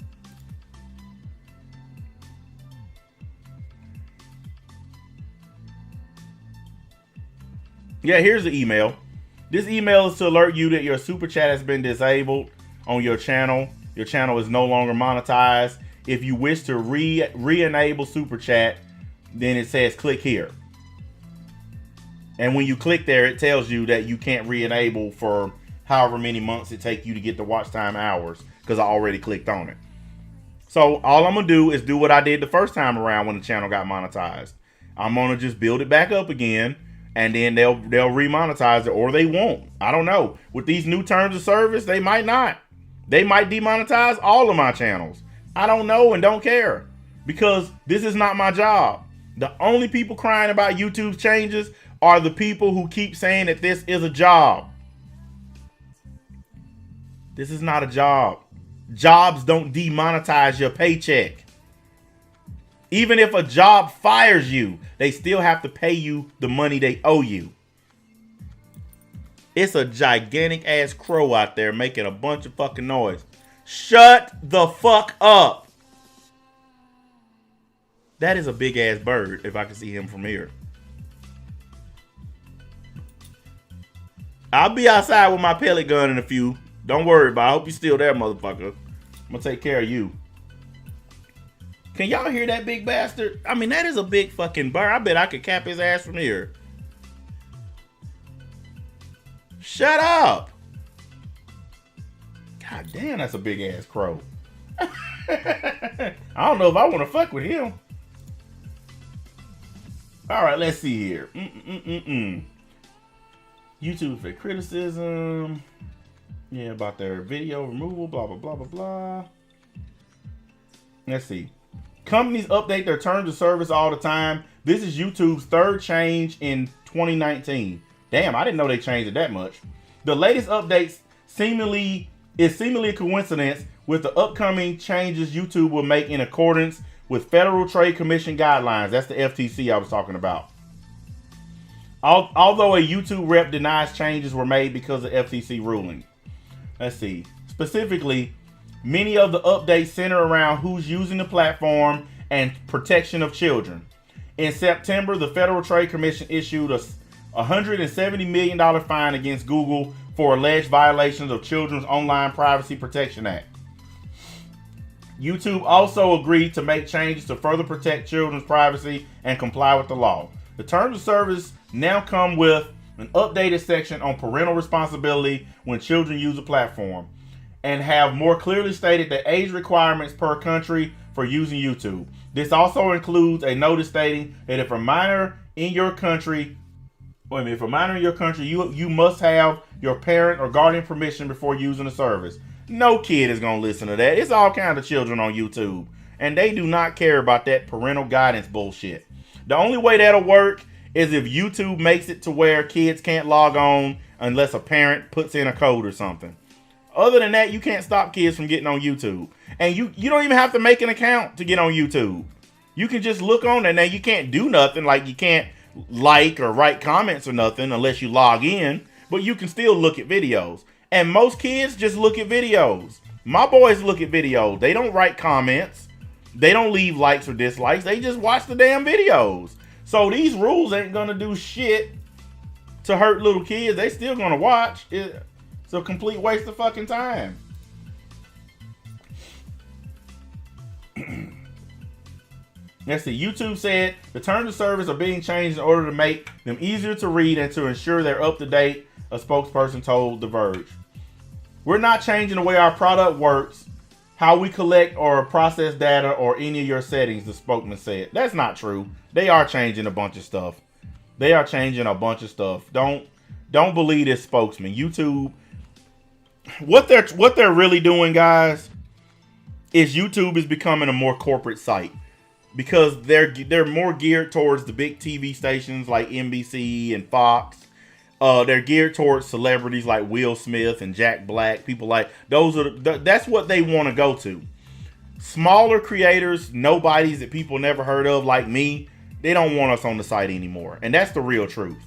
Yeah, here's the email. This email is to alert you that your super chat has been disabled on your channel. Your channel is no longer monetized. If you wish to re-enable super chat, then it says click here. And when you click there, it tells you that you can't re-enable for however many months it takes you to get the watch time hours, because I already clicked on it. So all I'm gonna do is do what I did the first time around when the channel got monetized. I'm gonna just build it back up again, and then they'll remonetize it, or they won't. I don't know. With these new terms of service, they might not. They might demonetize all of my channels. I don't know and don't care, because this is not my job. The only people crying about YouTube's changes are the people who keep saying that this is a job. This is not a job. Jobs don't demonetize your paycheck. Even if a job fires you, they still have to pay you the money they owe you. It's a gigantic ass crow out there making a bunch of fucking noise. Shut the fuck up. That is a big ass bird, if I can see him from here. I'll be outside with my pellet gun in a few. Don't worry about it. I hope you're still there, motherfucker. I'm gonna take care of you. Can y'all hear that big bastard? I mean, that is a big fucking bird. I bet I could cap his ass from here. Shut up. God damn, that's a big ass crow. I don't know if I want to fuck with him. All right, let's see here. YouTube for criticism. Yeah, about their video removal, blah, blah, blah, blah, blah. Let's see. Companies update their terms of service all the time. This is YouTube's third change in 2019. Damn, I didn't know they changed it that much. The latest updates seemingly a coincidence with the upcoming changes YouTube will make in accordance with Federal Trade Commission guidelines. That's the FTC I was talking about. Although a YouTube rep denies changes were made because of FTC ruling. Let's see. Specifically, many of the updates center around who's using the platform and protection of children. In September, the Federal Trade Commission issued a $170 million fine against Google for alleged violations of Children's Online Privacy Protection Act. YouTube also agreed to make changes to further protect children's privacy and comply with the law. The terms of service now come with an updated section on parental responsibility when children use a platform, and have more clearly stated the age requirements per country for using YouTube. This also includes a notice stating that if a minor in your country, you must have your parent or guardian permission before using the service. No kid is gonna listen to that. It's all kinds of children on YouTube, and they do not care about that parental guidance bullshit. The only way that'll work is if YouTube makes it to where kids can't log on unless a parent puts in a code or something. Other than that, you can't stop kids from getting on YouTube. And you don't even have to make an account to get on YouTube. You can just look on there. Now, you can't do nothing, like you can't like or write comments or nothing unless you log in, but you can still look at videos. And most kids just look at videos. My boys look at videos. They don't write comments. They don't leave likes or dislikes. They just watch the damn videos. So these rules ain't gonna do shit to hurt little kids. They still gonna watch. It's a complete waste of fucking time. Let's see. YouTube said the terms of service are being changed in order to make them easier to read and to ensure they're up to date, a spokesperson told The Verge. We're not changing the way our product works, how we collect or process data, or any of your settings, the spokesman said. That's not true. They are changing a bunch of stuff. Don't believe this spokesman. YouTube, what they're really doing, guys, is YouTube is becoming a more corporate site, because they're more geared towards the big TV stations like NBC and Fox. They're geared towards celebrities like Will Smith and Jack Black. People like those that's what they want to go to. Smaller creators, nobodies that people never heard of like me, they don't want us on the site anymore. And that's the real truth.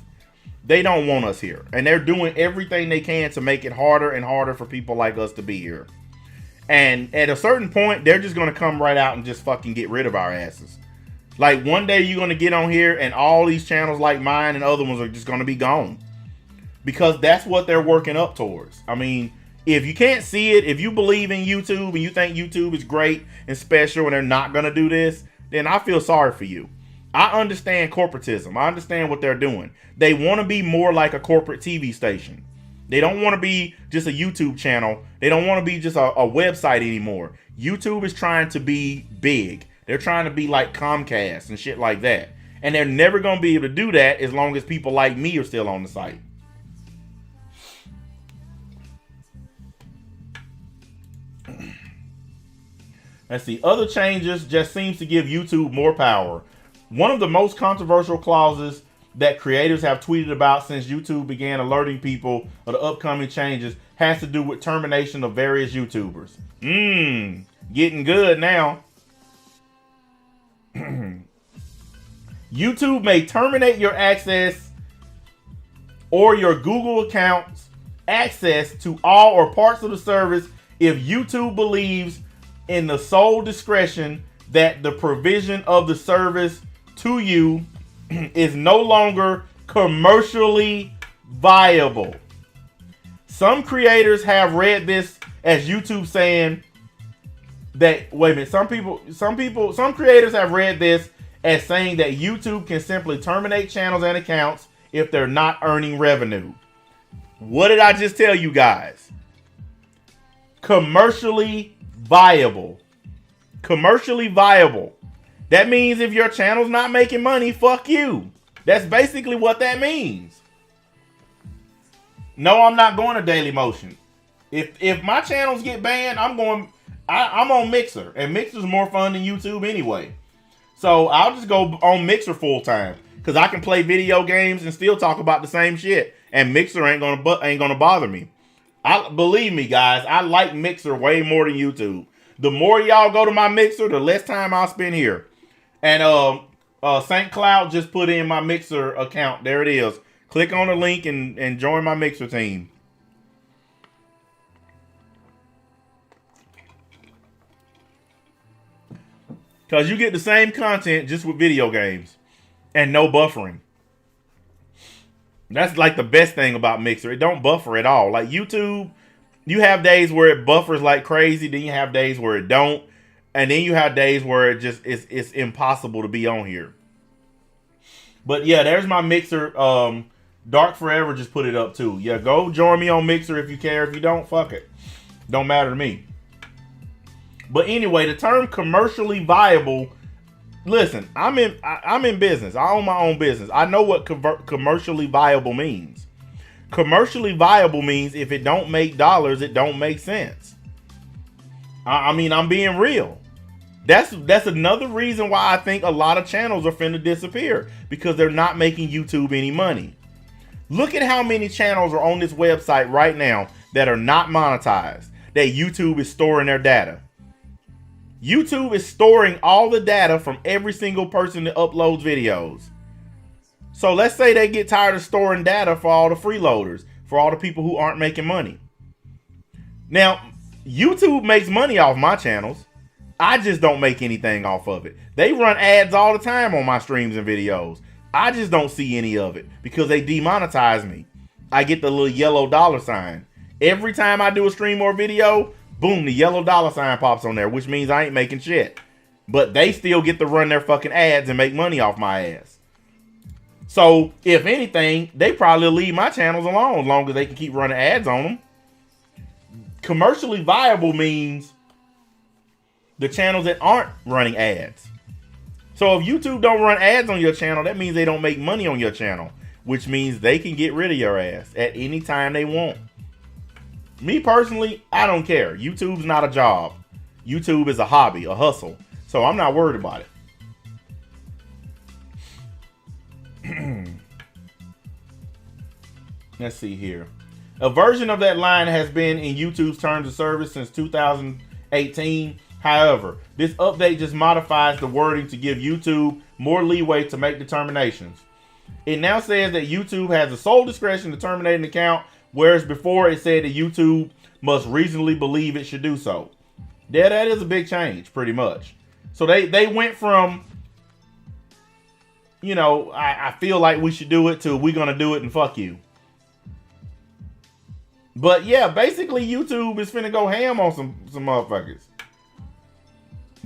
They don't want us here. And they're doing everything they can to make it harder and harder for people like us to be here. And at a certain point, they're just going to come right out and just fucking get rid of our asses. Like, one day you're going to get on here and all these channels like mine and other ones are just going to be gone. Because that's what they're working up towards. I mean, if you can't see it, if you believe in YouTube and you think YouTube is great and special and they're not going to do this, then I feel sorry for you. I understand corporatism. I understand what they're doing. They want to be more like a corporate TV station. They don't want to be just a YouTube channel. They don't want to be just a website anymore. YouTube is trying to be big. They're trying to be like Comcast and shit like that. And they're never going to be able to do that as long as people like me are still on the site. Let's see. Other changes just seems to give YouTube more power. One of the most controversial clauses that creators have tweeted about since YouTube began alerting people of the upcoming changes has to do with termination of various YouTubers. Getting good now. YouTube may terminate your access or your Google account's access to all or parts of the service if YouTube believes in the sole discretion that the provision of the service to you is no longer commercially viable. Some creators have read this as YouTube saying that, wait a minute, some creators have read this as saying that YouTube can simply terminate channels and accounts if they're not earning revenue. What did I just tell you guys? Commercially viable. Commercially viable. That means if your channel's not making money, fuck you. That's basically what that means. No, I'm not going to Daily Motion. If my channels get banned, I'm on Mixer, and Mixer's more fun than YouTube anyway. So I'll just go on Mixer full time because I can play video games and still talk about the same shit, and Mixer ain't gonna bother me. Believe me, guys, I like Mixer way more than YouTube. The more y'all go to my Mixer, the less time I'll spend here. And St. Cloud just put in my Mixer account. There it is. Click on the link and join my Mixer team. Because you get the same content just with video games and no buffering. That's like the best thing about Mixer. It don't buffer at all. Like YouTube, you have days where it buffers like crazy. Then you have days where it don't. And then you have days where it just it's impossible to be on here. But yeah, there's my Mixer. Dark Forever just put it up too. Yeah, go join me on Mixer if you care. If you don't, fuck it. Don't matter to me. But anyway, the term commercially viable. Listen, I'm in business. I own my own business. I know what commercially viable means. Commercially viable means if it don't make dollars, it don't make sense. I mean, I'm being real. That's another reason why I think a lot of channels are finna disappear, because they're not making YouTube any money. Look at how many channels are on this website right now that are not monetized, that YouTube is storing their data. YouTube is storing all the data from every single person that uploads videos. So let's say they get tired of storing data for all the freeloaders, for all the people who aren't making money. Now, YouTube makes money off my channels. I just don't make anything off of it. They run ads all the time on my streams and videos. I just don't see any of it because they demonetize me. I get the little yellow dollar sign. Every time I do a stream or video, boom, the yellow dollar sign pops on there, which means I ain't making shit. But they still get to run their fucking ads and make money off my ass. So, if anything, they probably leave my channels alone as long as they can keep running ads on them. Commercially viable means the channels that aren't running ads. So if YouTube don't run ads on your channel, that means they don't make money on your channel, which means they can get rid of your ass at any time they want. Me personally, I don't care. YouTube's not a job. YouTube is a hobby, a hustle. So I'm not worried about it. Let's see here. A version of that line has been in YouTube's terms of service since 2018. However, this update just modifies the wording to give YouTube more leeway to make determinations. It now says that YouTube has the sole discretion to terminate an account, whereas before it said that YouTube must reasonably believe it should do so. Yeah, that is a big change, pretty much. So they went from, you know, I feel like we should do it to we're going to do it and fuck you. But yeah, basically YouTube is finna go ham on some motherfuckers.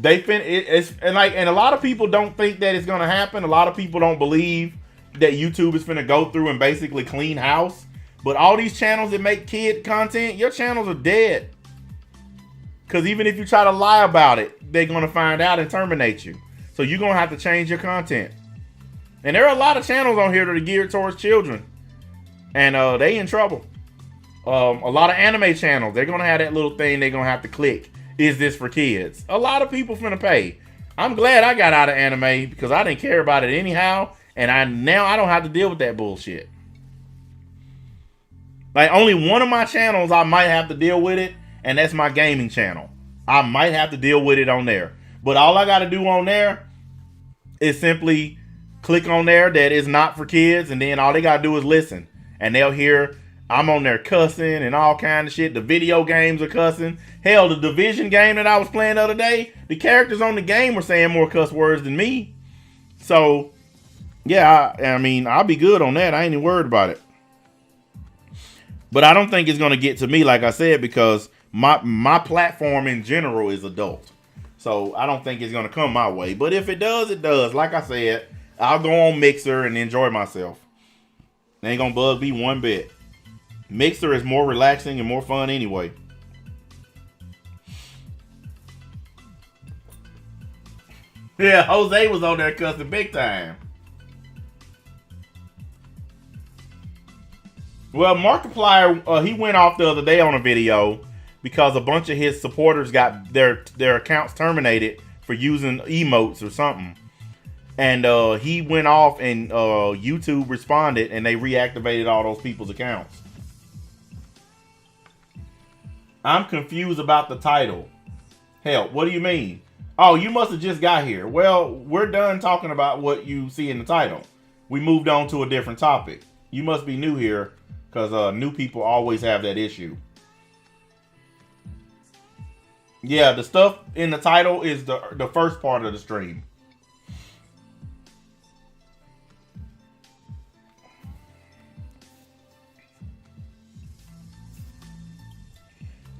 And a lot of people don't think that it's gonna happen. A lot of people don't believe that YouTube is finna go through and basically clean house. But all these channels that make kid content, your channels are dead. Because even if you try to lie about it, they're going to find out and terminate you. So you're going to have to change your content. And there are a lot of channels on here that are geared towards children. And they in trouble. A lot of anime channels, they're going to have that little thing they're going to have to click. Is this for kids? A lot of people finna pay. I'm glad I got out of anime because I didn't care about it anyhow. And now I don't have to deal with that bullshit. Like, only one of my channels I might have to deal with it, and that's my gaming channel. I might have to deal with it on there. But all I got to do on there is simply click on there that is not for kids, and then all they got to do is listen. And they'll hear I'm on there cussing and all kind of shit. The video games are cussing. Hell, the Division game that I was playing the other day, the characters on the game were saying more cuss words than me. So, yeah, I mean, I'll be good on that. I ain't even worried about it. But I don't think it's going to get to me, like I said, because my platform in general is adult. So I don't think it's going to come my way. But if it does, it does. Like I said, I'll go on Mixer and enjoy myself. It ain't going to bug me one bit. Mixer is more relaxing and more fun anyway. Yeah, Jose was on there cussing big time. Well, Markiplier, he went off the other day on a video because a bunch of his supporters got their accounts terminated for using emotes or something. And he went off and YouTube responded and they reactivated all those people's accounts. I'm confused about the title. Hell, what do you mean? Oh, you must have just got here. Well, we're done talking about what you see in the title. We moved on to a different topic. You must be new here. Because new people always have that issue. Yeah, the stuff in the title is the first part of the stream.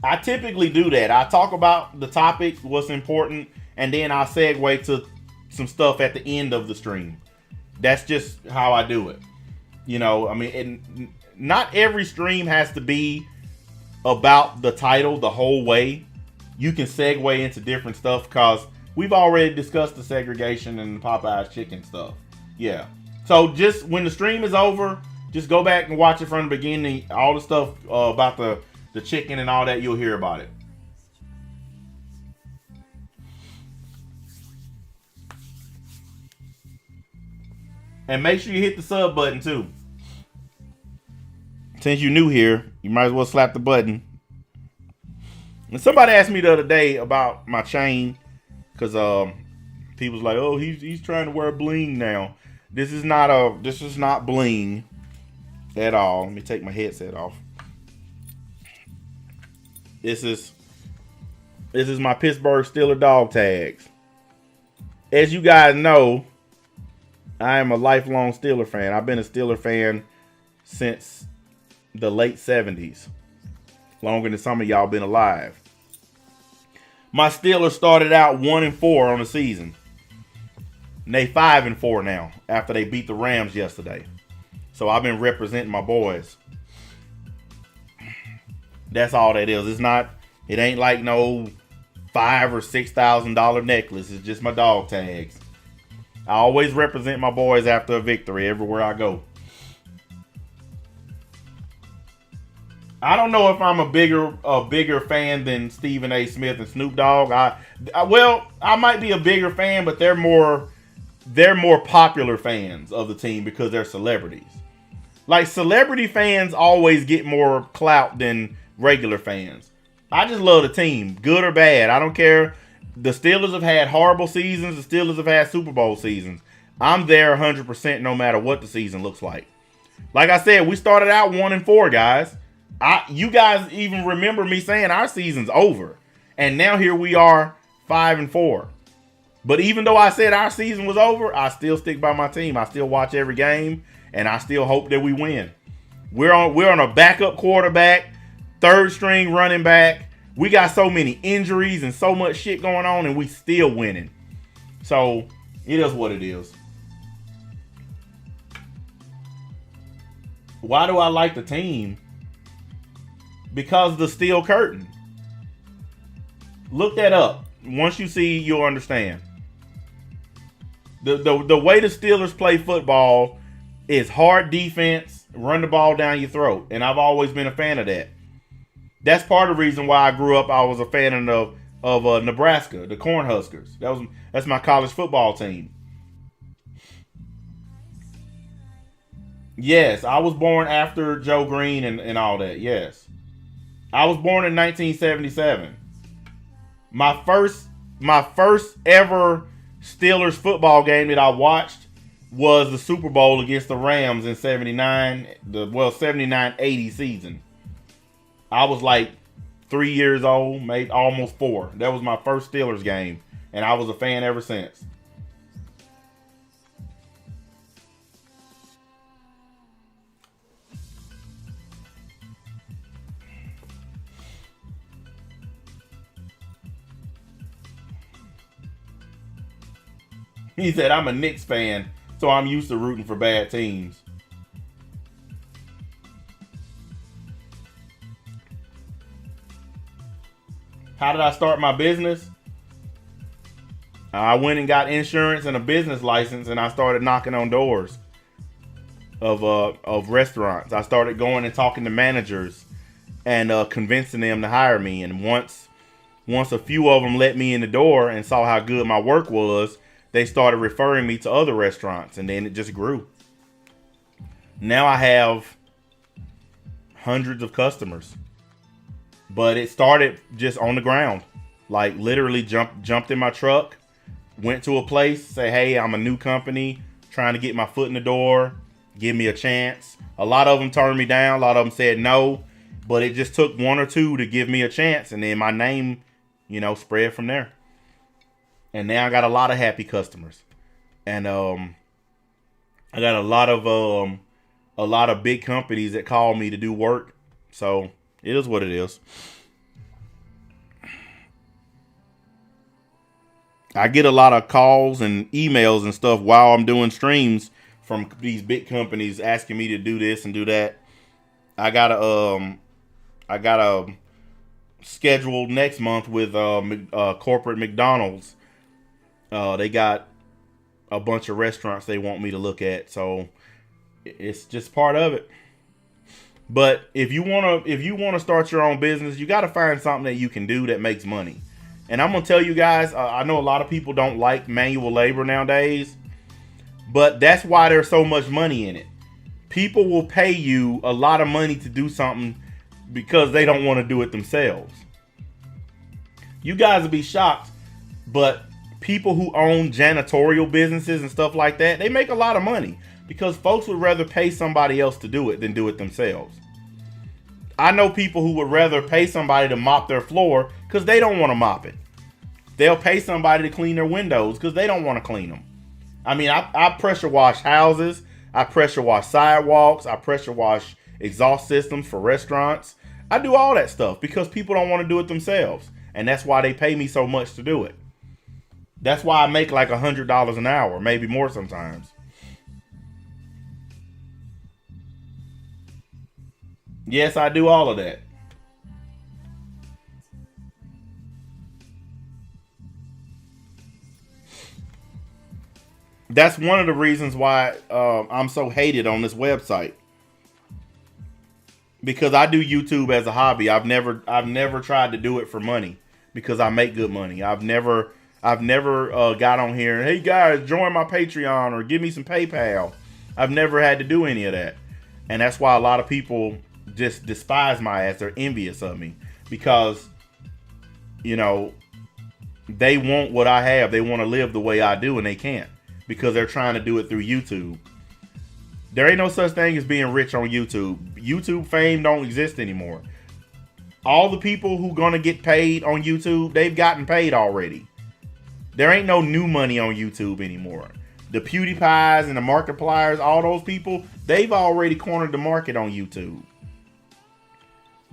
I typically do that. I talk about the topic, what's important, and then I'll segue to some stuff at the end of the stream. That's just how I do it. You know, I mean, not every stream has to be about the title the whole way. You can segue into different stuff because we've already discussed the segregation and the Popeye's chicken stuff. Yeah. So just when the stream is over, just go back and watch it from the beginning. All the stuff about the chicken and all that, you'll hear about it. And make sure you hit the sub button too. Since you're new here, you might as well slap the button. And somebody asked me the other day about my chain, because people's like, oh, he's trying to wear bling now. This is not bling at all. Let me take my headset off. This is my Pittsburgh Steelers dog tags. As you guys know, I am a lifelong Steeler fan. I've been a Steeler fan since the late 70s. Longer than some of y'all been alive. My Steelers started out 1-4 on the season. And they 5-4 now after they beat the Rams yesterday. So I've been representing my boys. That's all that is. It ain't like no $5,000 or $6,000 necklace. It's just my dog tags. I always represent my boys after a victory everywhere I go. I don't know if I'm a bigger fan than Stephen A. Smith and Snoop Dogg. I might be a bigger fan, but they're more popular fans of the team because they're celebrities. Like, celebrity fans always get more clout than regular fans. I just love the team, good or bad. I don't care. The Steelers have had horrible seasons. The Steelers have had Super Bowl seasons. I'm there 100% no matter what the season looks like. Like I said, we started out 1-4, guys. You guys even remember me saying our season's over. And now here we are 5-4. But even though I said our season was over, I still stick by my team. I still watch every game. And I still hope that we win. We're on a backup quarterback, third string running back. We got so many injuries and so much shit going on, and we still winning. So it is what it is. Why do I like the team? Because of the steel curtain. Look that up. Once you see, you'll understand. The way the Steelers play football is hard defense, run the ball down your throat. And I've always been a fan of that. That's part of the reason why I grew up. I was a fan of Nebraska, the Cornhuskers. That's my college football team. Yes, I was born after Joe Green and all that. Yes. I was born in 1977. My first ever Steelers football game that I watched was the Super Bowl against the Rams in 79, 79-80 season. I was like 3 years old, maybe almost 4. That was my first Steelers game, and I was a fan ever since. He said, I'm a Knicks fan, so I'm used to rooting for bad teams. How did I start my business? I went and got insurance and a business license, and I started knocking on doors of restaurants. I started going and talking to managers and convincing them to hire me. And once a few of them let me in the door and saw how good my work was, they started referring me to other restaurants, and then it just grew. Now I have hundreds of customers. But it started just on the ground. Like literally jumped in my truck, went to a place, say, hey, I'm a new company, trying to get my foot in the door, give me a chance. A lot of them turned me down. A lot of them said no. But it just took one or two to give me a chance. And then my name, spread from there. And now I got a lot of happy customers. And I got a lot of big companies that call me to do work. So it is what it is. I get a lot of calls and emails and stuff while I'm doing streams from these big companies asking me to do this and do that. I got a schedule next month with corporate McDonald's. They got a bunch of restaurants they want me to look at, so it's just part of it. But if you wanna start your own business, you got to find something that you can do that makes money. And I'm gonna tell you guys, I know a lot of people don't like manual labor nowadays, but that's why there's so much money in it. People will pay you a lot of money to do something because they don't want to do it themselves. You guys will be shocked, but people who own janitorial businesses and stuff like that, they make a lot of money because folks would rather pay somebody else to do it than do it themselves. I know people who would rather pay somebody to mop their floor because they don't want to mop it. They'll pay somebody to clean their windows because they don't want to clean them. I mean, I pressure wash houses. I pressure wash sidewalks. I pressure wash exhaust systems for restaurants. I do all that stuff because people don't want to do it themselves. And that's why they pay me so much to do it. That's why I make like $100 an hour, maybe more sometimes. Yes, I do all of that. That's one of the reasons why I'm so hated on this website. Because I do YouTube as a hobby. I've never tried to do it for money because I make good money. I've never got on here and, hey guys, join my Patreon or give me some PayPal. I've never had to do any of that. And that's why a lot of people just despise my ass. They're envious of me because, they want what I have. They want to live the way I do and they can't because they're trying to do it through YouTube. There ain't no such thing as being rich on YouTube. YouTube fame don't exist anymore. All the people who gonna get paid on YouTube, they've gotten paid already. There ain't no new money on YouTube anymore. The PewDiePies and the Markipliers, all those people, they've already cornered the market on YouTube.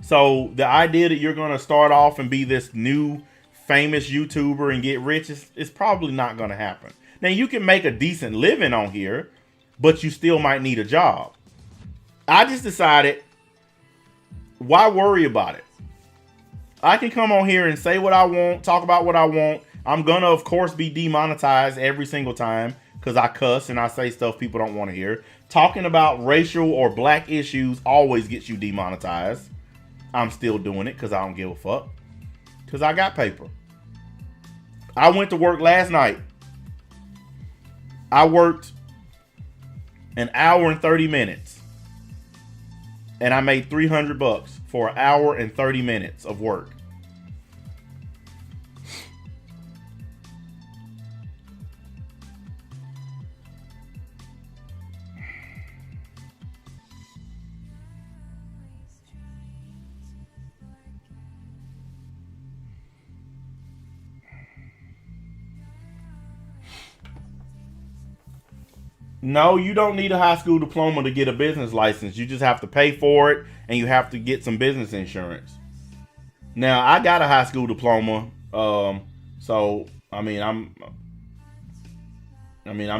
So the idea that you're gonna start off and be this new famous YouTuber and get rich is probably not gonna happen. Now you can make a decent living on here, but you still might need a job. I just decided, why worry about it? I can come on here and say what I want, talk about what I want. I'm gonna, of course, be demonetized every single time because I cuss and I say stuff people don't want to hear. Talking about racial or black issues always gets you demonetized. I'm still doing it because I don't give a fuck. Because I got paper. I went to work last night. I worked an hour and 30 minutes. And I made $300 for an hour and 30 minutes of work. No, you don't need a high school diploma to get a business license. You just have to pay for it and you have to get some business insurance. Now, I got a high school diploma. So I'm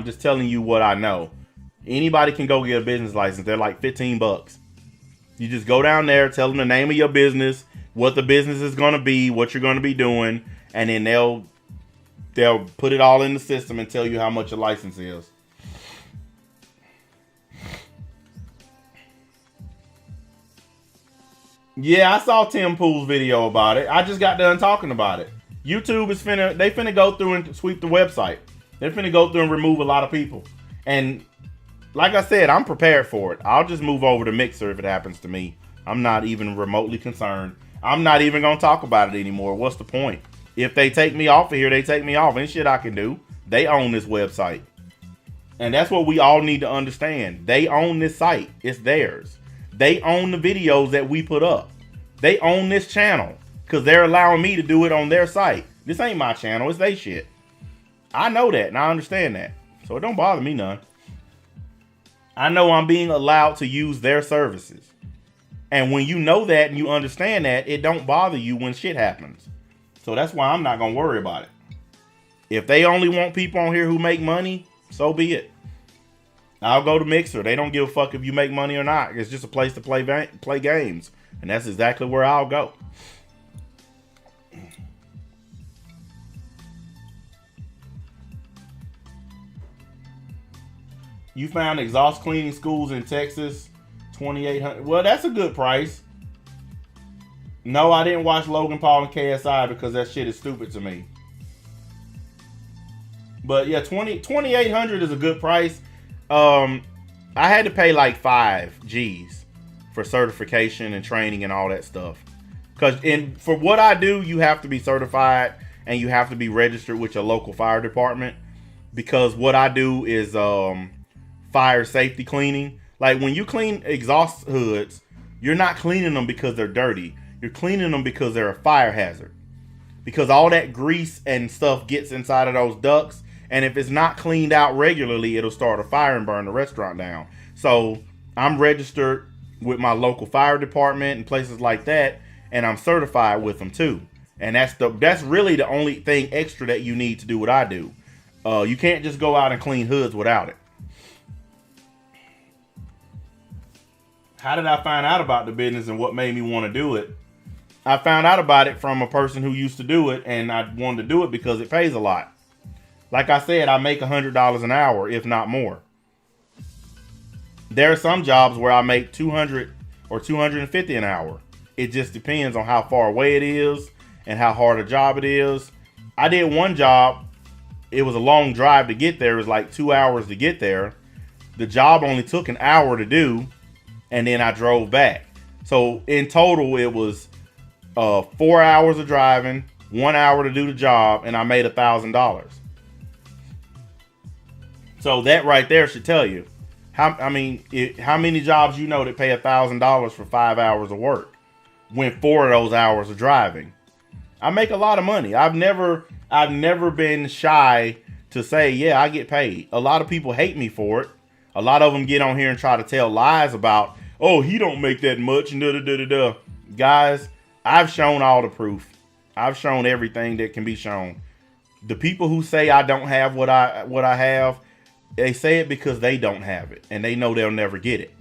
just telling you what I know. Anybody can go get a business license. They're like $15. You just go down there, tell them the name of your business, what the business is going to be, what you're going to be doing, and then they'll put it all in the system and tell you how much your license is. Yeah, I saw Tim Pool's video about it. I just got done talking about it. YouTube is finna go through and sweep the website. They're finna go through and remove a lot of people. And like I said, I'm prepared for it. I'll just move over to Mixer if it happens to me. I'm not even remotely concerned. I'm not even gonna talk about it anymore. What's the point? If they take me off of here, they take me off. Ain't shit I can do. They own this website. And that's what we all need to understand. They own this site. It's theirs. They own the videos that we put up. They own this channel because they're allowing me to do it on their site. This ain't my channel. It's they shit. I know that and I understand that. So it don't bother me none. I know I'm being allowed to use their services. And when you know that and you understand that, it don't bother you when shit happens. So that's why I'm not going to worry about it. If they only want people on here who make money, so be it. I'll go to Mixer. They don't give a fuck if you make money or not. It's just a place to play games. And that's exactly where I'll go. You found exhaust cleaning schools in Texas, $2,800. Well, that's a good price. No, I didn't watch Logan Paul and KSI because that shit is stupid to me. But yeah, $2,800 is a good price. I had to pay like 5 G's for certification and training and all that stuff. Because for what I do, you have to be certified and you have to be registered with your local fire department. Because what I do is fire safety cleaning. Like when you clean exhaust hoods, you're not cleaning them because they're dirty. You're cleaning them because they're a fire hazard. Because all that grease and stuff gets inside of those ducts. And if it's not cleaned out regularly, it'll start a fire and burn the restaurant down. So I'm registered with my local fire department and places like that, and I'm certified with them too. And that's really the only thing extra that you need to do what I do. You can't just go out and clean hoods without it. How did I find out about the business and what made me want to do it? I found out about it from a person who used to do it, and I wanted to do it because it pays a lot. Like I said, I make $100 an hour, if not more. There are some jobs where I make $200 or $250 an hour. It just depends on how far away it is and how hard a job it is. I did one job. It was a long drive to get there. It was like 2 hours to get there. The job only took an hour to do, and then I drove back. So in total, it was 4 hours of driving, 1 hour to do the job, and I made $1,000. So that right there should tell you. How many jobs you know that pay $1,000 for 5 hours of work when 4 of those hours are driving? I make a lot of money. I've never been shy to say, yeah, I get paid. A lot of people hate me for it. A lot of them get on here and try to tell lies about, oh, he don't make that much and da-da-da-da-da. Guys, I've shown all the proof. I've shown everything that can be shown. The people who say I don't have what I have, they say it because they don't have it and they know they'll never get it.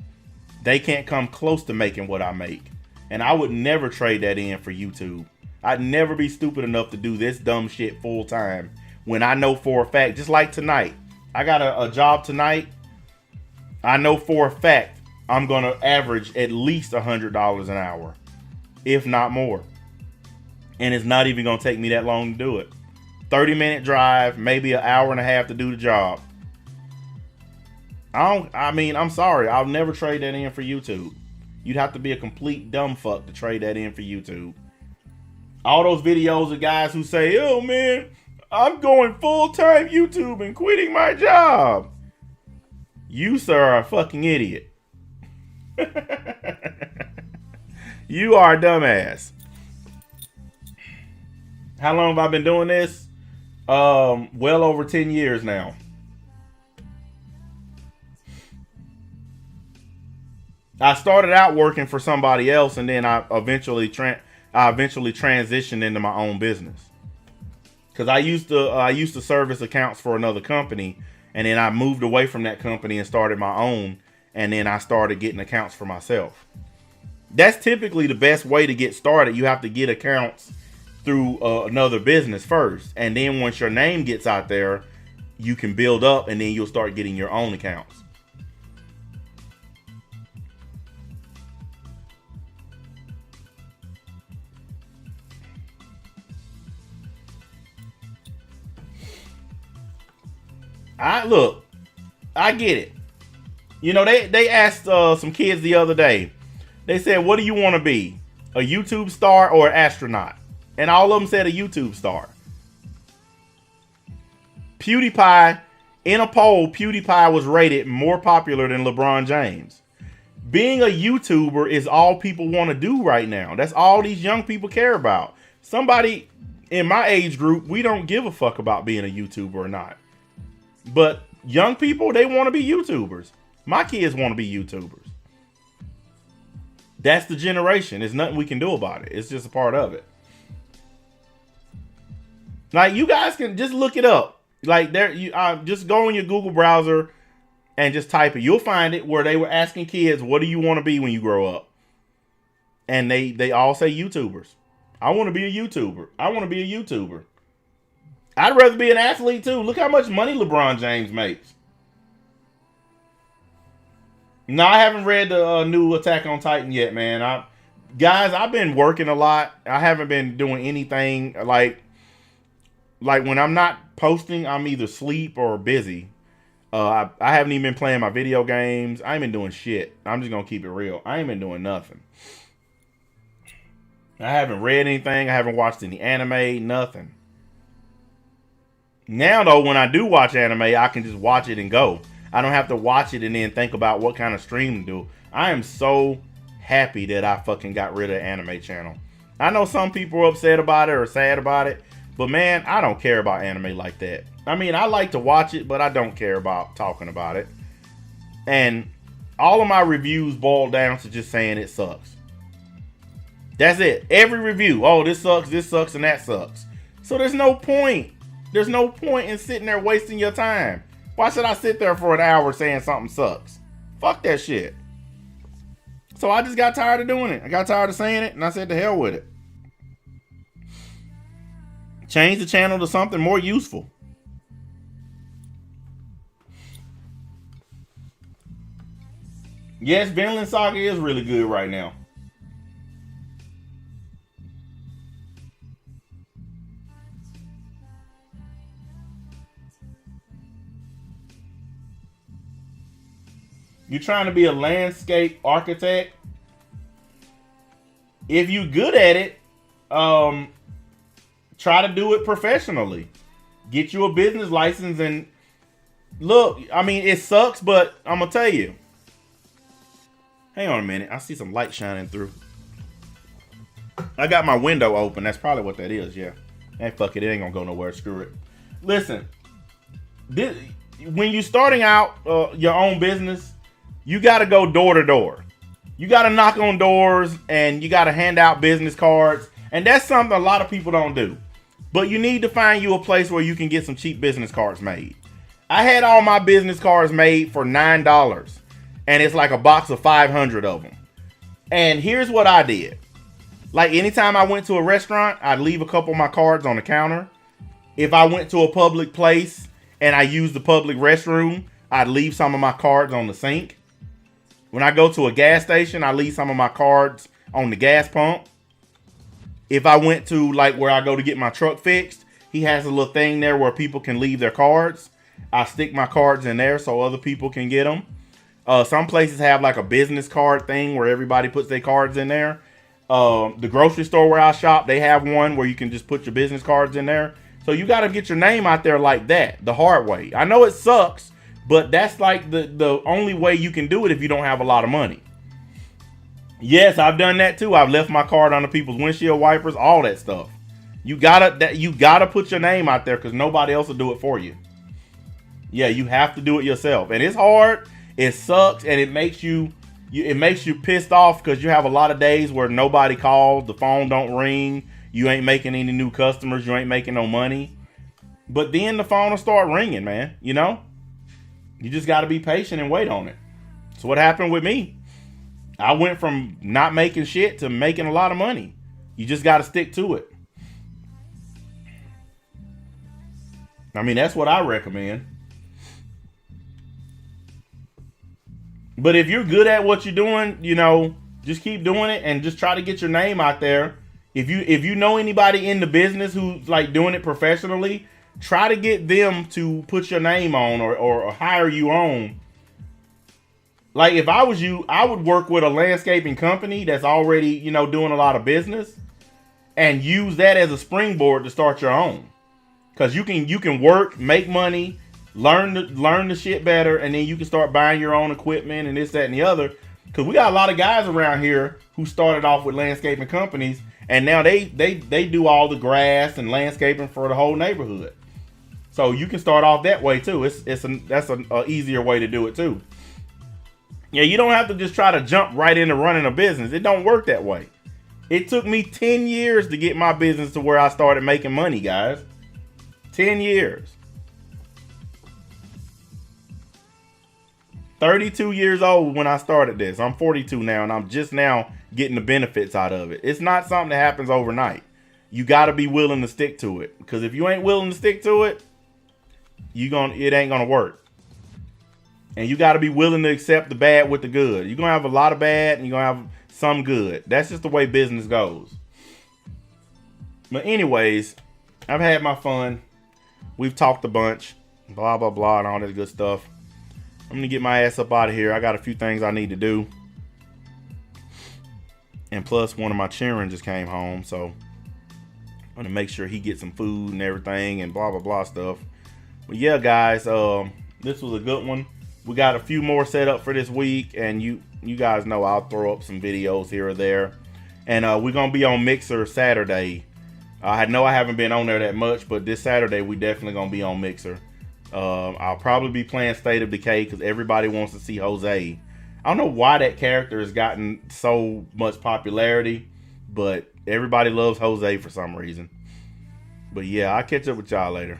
they can't come close to making what I make. And I would never trade that in for YouTube. I'd never be stupid enough to do this dumb shit full time when I know for a fact, just like tonight, I got a job tonight. I know for a fact I'm going to average at least $100 an hour, if not more. And it's not even going to take me that long to do it. 30-minute drive, maybe an hour and a half to do the job. I'm sorry. I'll never trade that in for YouTube. You'd have to be a complete dumb fuck to trade that in for YouTube. All those videos of guys who say, oh man, I'm going full-time YouTube and quitting my job. You, sir, are a fucking idiot. You are a dumbass. How long have I been doing this? Well over 10 years now. I started out working for somebody else, and then I eventually transitioned into my own business. Because I used to service accounts for another company, and then I moved away from that company and started my own, and then I started getting accounts for myself. That's typically the best way to get started. You have to get accounts through another business first, and then once your name gets out there, you can build up, and then you'll start getting your own accounts. I get it. You know, they asked some kids the other day. They said, what do you want to be? A YouTube star or an astronaut? And all of them said a YouTube star. PewDiePie, in a poll, PewDiePie was rated more popular than LeBron James. Being a YouTuber is all people want to do right now. That's all these young people care about. Somebody in my age group, we don't give a fuck about being a YouTuber or not. But young people, they want to be YouTubers. My kids want to be YouTubers. That's the generation. There's nothing we can do about it. It's just a part of it. Like, you guys can just look it up. Like, just go in your Google browser and just type it. You'll find it where they were asking kids, what do you want to be when you grow up? And they all say YouTubers. I want to be a YouTuber. I want to be a YouTuber. I'd rather be an athlete too. Look how much money LeBron James makes. No, I haven't read the new Attack on Titan yet, man. I've been working a lot. I haven't been doing anything like when I'm not posting, I'm either asleep or busy. I haven't even been playing my video games. I ain't been doing shit. I'm just gonna keep it real. I ain't been doing nothing. I haven't read anything. I haven't watched any anime. Nothing. Now, though, when I do watch anime, I can just watch it and go. I don't have to watch it and then think about what kind of stream to do. I am so happy that I fucking got rid of the anime channel. I know some people are upset about it or sad about it, but man, I don't care about anime like that. I mean, I like to watch it, but I don't care about talking about it. And all of my reviews boil down to just saying it sucks. That's it. Every review. Oh, this sucks, and that sucks. So there's no point. There's no point in sitting there wasting your time. Why should I sit there for an hour saying something sucks? Fuck that shit. So I just got tired of doing it. I got tired of saying it, and I said to hell with it. Change the channel to something more useful. Yes, Vinland Saga is really good right now. You're trying to be a landscape architect. If you're good at it, try to do it professionally. Get you a business license and look, I mean, it sucks, but I'm going to tell you. Hang on a minute. I see some light shining through. I got my window open. That's probably what that is, yeah. Hey, fuck it. It ain't going to go nowhere. Screw it. Listen, when you're starting out your own business, you got to go door to door. You got to knock on doors and you got to hand out business cards. And that's something a lot of people don't do. But you need to find you a place where you can get some cheap business cards made. I had all my business cards made for $9. and it's like a box of 500 of them. And here's what I did. Like anytime I went to a restaurant, I'd leave a couple of my cards on the counter. If I went to a public place and I used the public restroom, I'd leave some of my cards on the sink. When I go to a gas station, I leave some of my cards on the gas pump. If I went to like where I go to get my truck fixed, he has a little thing there where people can leave their cards. I stick my cards in there so other people can get them. Some places have like a business card thing where everybody puts their cards in there. The grocery store where I shop, they have one where you can just put your business cards in there. So you got to get your name out there like that, the hard way. I know it sucks, but that's like the only way you can do it if you don't have a lot of money. Yes, I've done that too. I've left my card on the people's windshield wipers, all that stuff. You gotta put your name out there because nobody else will do it for you. Yeah, you have to do it yourself, and it's hard. It sucks, and it makes you pissed off because you have a lot of days where nobody calls, the phone don't ring, you ain't making any new customers, you ain't making no money. But then the phone will start ringing, man. You know, you just got to be patient and wait on it. So what happened with me? I went from not making shit to making a lot of money. You just got to stick to it. I mean, that's what I recommend. But if you're good at what you're doing, you know, just keep doing it and just try to get your name out there. If you know anybody in the business who's like doing it professionally, try to get them to put your name on or hire you on. Like if I was you, I would work with a landscaping company that's already, you know, doing a lot of business and use that as a springboard to start your own. Cause you can work, make money, learn the shit better, and then you can start buying your own equipment and this, that, and the other. Cause we got a lot of guys around here who started off with landscaping companies and now they do all the grass and landscaping for the whole neighborhood. So you can start off that way too. That's an easier way to do it too. Yeah, you don't have to just try to jump right into running a business. It don't work that way. It took me 10 years to get my business to where I started making money, guys. 10 years. 32 years old when I started this. I'm 42 now, and I'm just now getting the benefits out of it. It's not something that happens overnight. You got to be willing to stick to it. Because if you ain't willing to stick to it, it ain't going to work. And you got to be willing to accept the bad with the good. You're going to have a lot of bad and you're going to have some good. That's just the way business goes. But anyways, I've had my fun. We've talked a bunch. Blah, blah, blah, and all that good stuff. I'm going to get my ass up out of here. I got a few things I need to do. And plus, one of my children just came home. So, I'm going to make sure he gets some food and everything and blah, blah, blah stuff. But yeah, guys, this was a good one. We got a few more set up for this week, and you guys know I'll throw up some videos here or there. And we're going to be on Mixer Saturday. I know I haven't been on there that much, but this Saturday we definitely going to be on Mixer. I'll probably be playing State of Decay because everybody wants to see Jose. I don't know why that character has gotten so much popularity, but everybody loves Jose for some reason. But yeah, I'll catch up with y'all later.